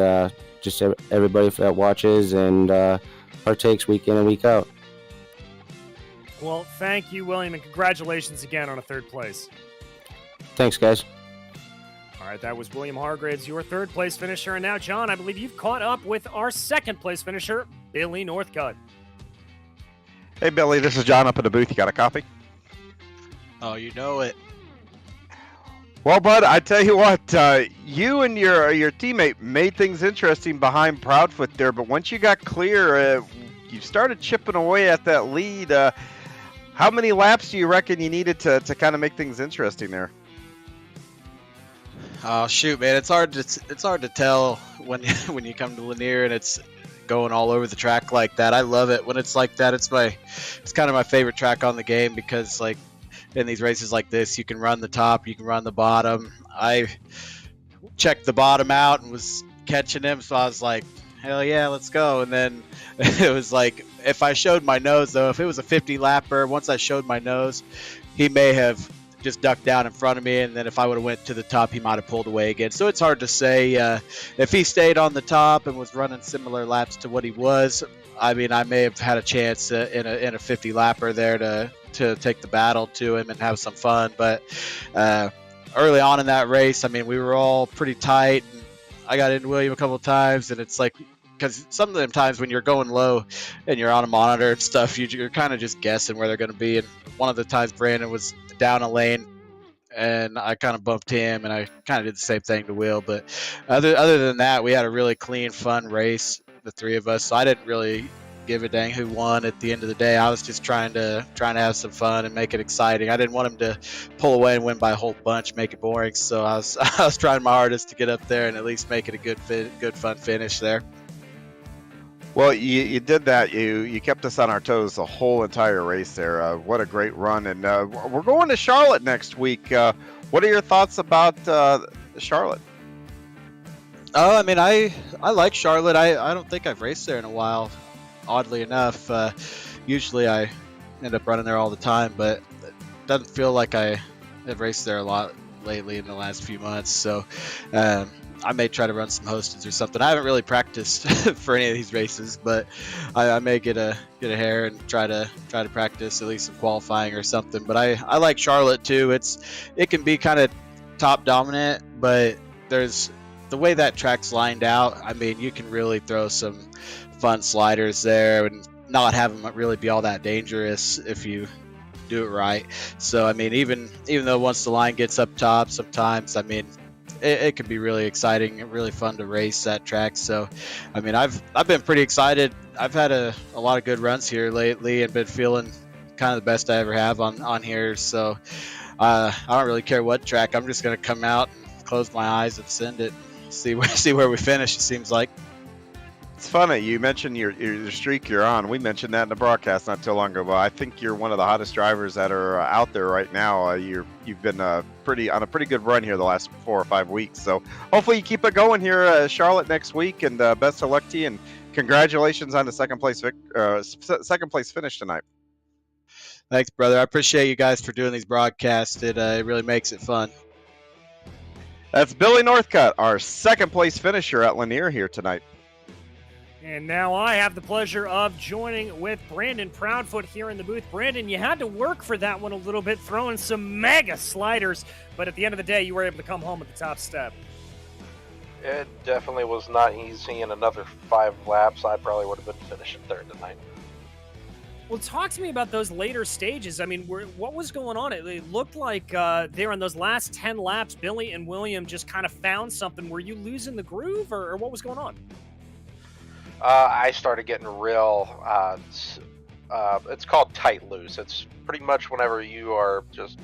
just everybody that watches and partakes week in and week out. Well, thank you, William, and congratulations again on a third place. Thanks, guys. All right, that was William Hargraves, your third place finisher. And now, John, I believe you've caught up with our second place finisher, Billy Northcutt. Hey, Billy, this is John up at the booth. You got a copy? Oh, you know it. Well, bud, I tell you what, you and your teammate made things interesting behind Proudfoot there, but once you got clear, you started chipping away at that lead. How many laps do you reckon you needed to kind of make things interesting there? Oh shoot, man! It's hard to tell when when you come to Lanier and it's going all over the track like that. I love it when it's like that. It's kind of my favorite track on the game because like in these races like this, you can run the top, you can run the bottom. I checked the bottom out and was catching him, so I was like, hell yeah, let's go. And then it was like, if I showed my nose though, if it was a 50 lapper, once I showed my nose, he may have just ducked down in front of me, and then if I would have went to the top, he might have pulled away again. So it's hard to say. If he stayed on the top and was running similar laps to what he was, I mean, I may have had a chance in a 50 lapper there to take the battle to him and have some fun. But early on in that race, I mean, we were all pretty tight. And I got into William a couple of times, and it's like, because some of them times when you're going low and you're on a monitor and stuff, you're kind of just guessing where they're going to be. And one of the times Brandon was down a lane, and I kind of bumped him, and I kind of did the same thing to Will. But other than that, we had a really clean, fun race, the three of us. So I didn't really give a dang who won at the end of the day. I was just trying to have some fun and make it exciting. I didn't want him to pull away and win by a whole bunch, make it boring. So I was trying my hardest to get up there and at least make it a good fun finish there. Well, you did that. You kept us on our toes the whole entire race there. What a great run. And we're going to Charlotte next week. What are your thoughts about Charlotte? Oh, I mean, I like Charlotte. I don't think I've raced there in a while, oddly enough. Usually I end up running there all the time, but it doesn't feel like I have raced there a lot lately in the last few months. So I may try to run some hosteds or something. I haven't really practiced for any of these races, but I may get a hair and try to practice at least some qualifying or something. But I like Charlotte too. It can be kind of top dominant, but there's the way that track's lined out. I mean, you can really throw some fun sliders there and not have them really be all that dangerous if you do it right. So I mean, even though once the line gets up top, sometimes I mean, it can be really exciting and really fun to race that track. So, I mean, I've been pretty excited. I've had a lot of good runs here lately and been feeling kind of the best I ever have on here. So, I don't really care what track. I'm just going to come out and close my eyes and send it. See where we finish. It seems like. It's funny you mentioned your streak you're on. We mentioned that in the broadcast not too long ago. But I think you're one of the hottest drivers that are out there right now. You've been on a pretty good run here the last 4 or 5 weeks. So hopefully you keep it going here, Charlotte, next week. And best of luck to you. And congratulations on the second place finish tonight. Thanks, brother. I appreciate you guys for doing these broadcasts. It really makes it fun. That's Billy Northcutt, our second place finisher at Lanier here tonight. And now I have the pleasure of joining with Brandon Proudfoot here in the booth. Brandon, you had to work for that one a little bit, throwing some mega sliders, but at the end of the day, you were able to come home at the top step. It definitely was not easy. In another 5 laps, I probably would have been finishing third tonight. Well, talk to me about those later stages. I mean, what was going on? It looked like there in those last 10 laps, Billy and William just kind of found something. Were you losing the groove, or what was going on? I started getting real, it's called tight loose. It's pretty much whenever you are just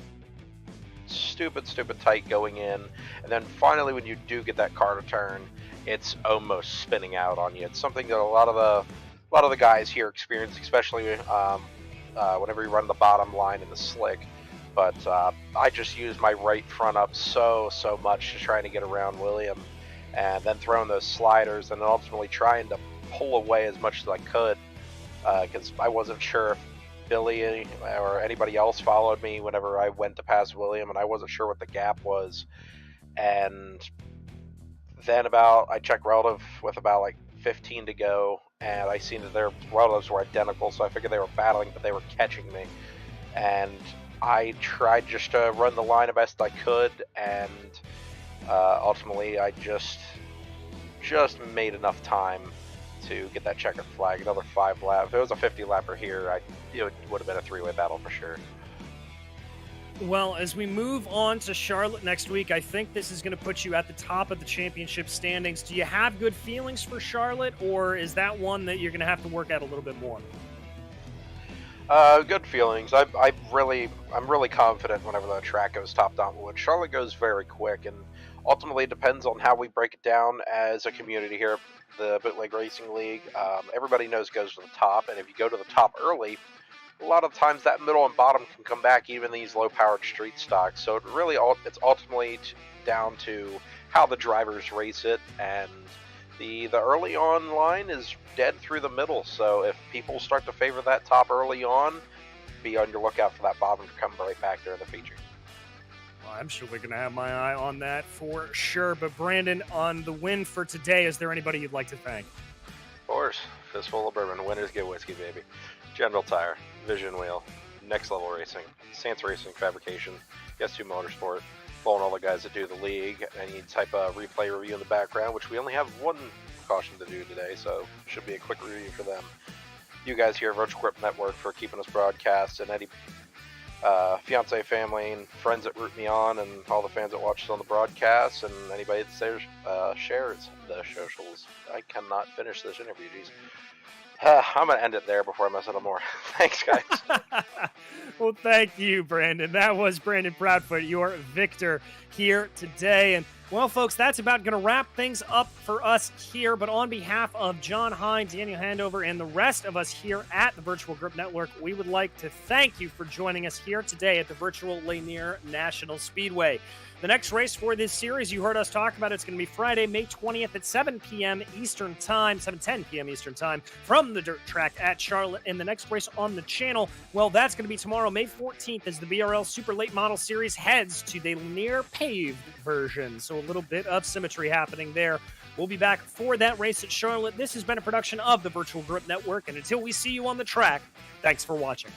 stupid tight going in, and then finally when you do get that car to turn, it's almost spinning out on you. It's something that a lot of the guys here experience, especially whenever you run the bottom line in the slick. But I just used my right front up so much to trying to get around William, and then throwing those sliders, and then ultimately trying to pull away as much as I could, because I wasn't sure if Billy or anybody else followed me whenever I went to pass William, and I wasn't sure what the gap was. And then I checked relative with about like 15 to go, and I seen that their relatives were identical, so I figured they were battling, but they were catching me. And I tried just to run the line the best I could, and ultimately I just made enough time to get that checkered flag. Another 5 laps. If it was a 50 lapper here, it would have been a 3-way battle for sure. Well, as we move on to Charlotte next week, I think this is going to put you at the top of the championship standings. Do you have good feelings for Charlotte, or is that one that you're going to have to work at a little bit more? Good feelings. I'm really confident whenever the track goes top down wood. Charlotte goes very quick, and ultimately it depends on how we break it down as a community here at the Bootleg Racing League. Everybody knows it goes to the top, and if you go to the top early, a lot of times that middle and bottom can come back, even these low-powered street stocks. So it's ultimately down to how the drivers race it, and the early on line is dead through the middle. So if people start to favor that top early on, be on your lookout for that bottom to come right back there in the feature. Well, I'm sure we're going to have my eye on that for sure. But Brandon, on the win for today, is there anybody you'd like to thank? Of course, fistful of bourbon, winners get whiskey, baby. General Tire, Vision Wheel, Next Level Racing, Sans Racing Fabrication, Guess Who Motorsport, following all the guys that do the league, any type of replay review in the background, which we only have one caution to do today, so should be a quick review for them. You guys here at Virtual Grip Network for keeping us broadcast, and Eddie, fiance, family, and friends that root me on, and all the fans that watch us on the broadcast, and anybody that shares the socials. I cannot finish this interview, geez. I'm going to end it there before I mess it up more. Thanks, guys. Well, thank you, Brandon. That was Brandon Proudfoot, your victor here today. And, well, folks, that's about going to wrap things up for us here. But on behalf of John Hine, Daniel Handover, and the rest of us here at the Virtual Grip Network, we would like to thank you for joining us here today at the virtual Lanier National Speedway. The next race for this series, you heard us talk about, it's going to be Friday, May 20th at 7 p.m. Eastern Time, 7:10 p.m. Eastern Time from the dirt track at Charlotte. And the next race on the channel, well, that's going to be tomorrow, May 14th, as the BRL Super Late Model Series heads to the Lanier paved version. So a little bit of symmetry happening there. We'll be back for that race at Charlotte. This has been a production of the Virtual Grip Network. And until we see you on the track, thanks for watching.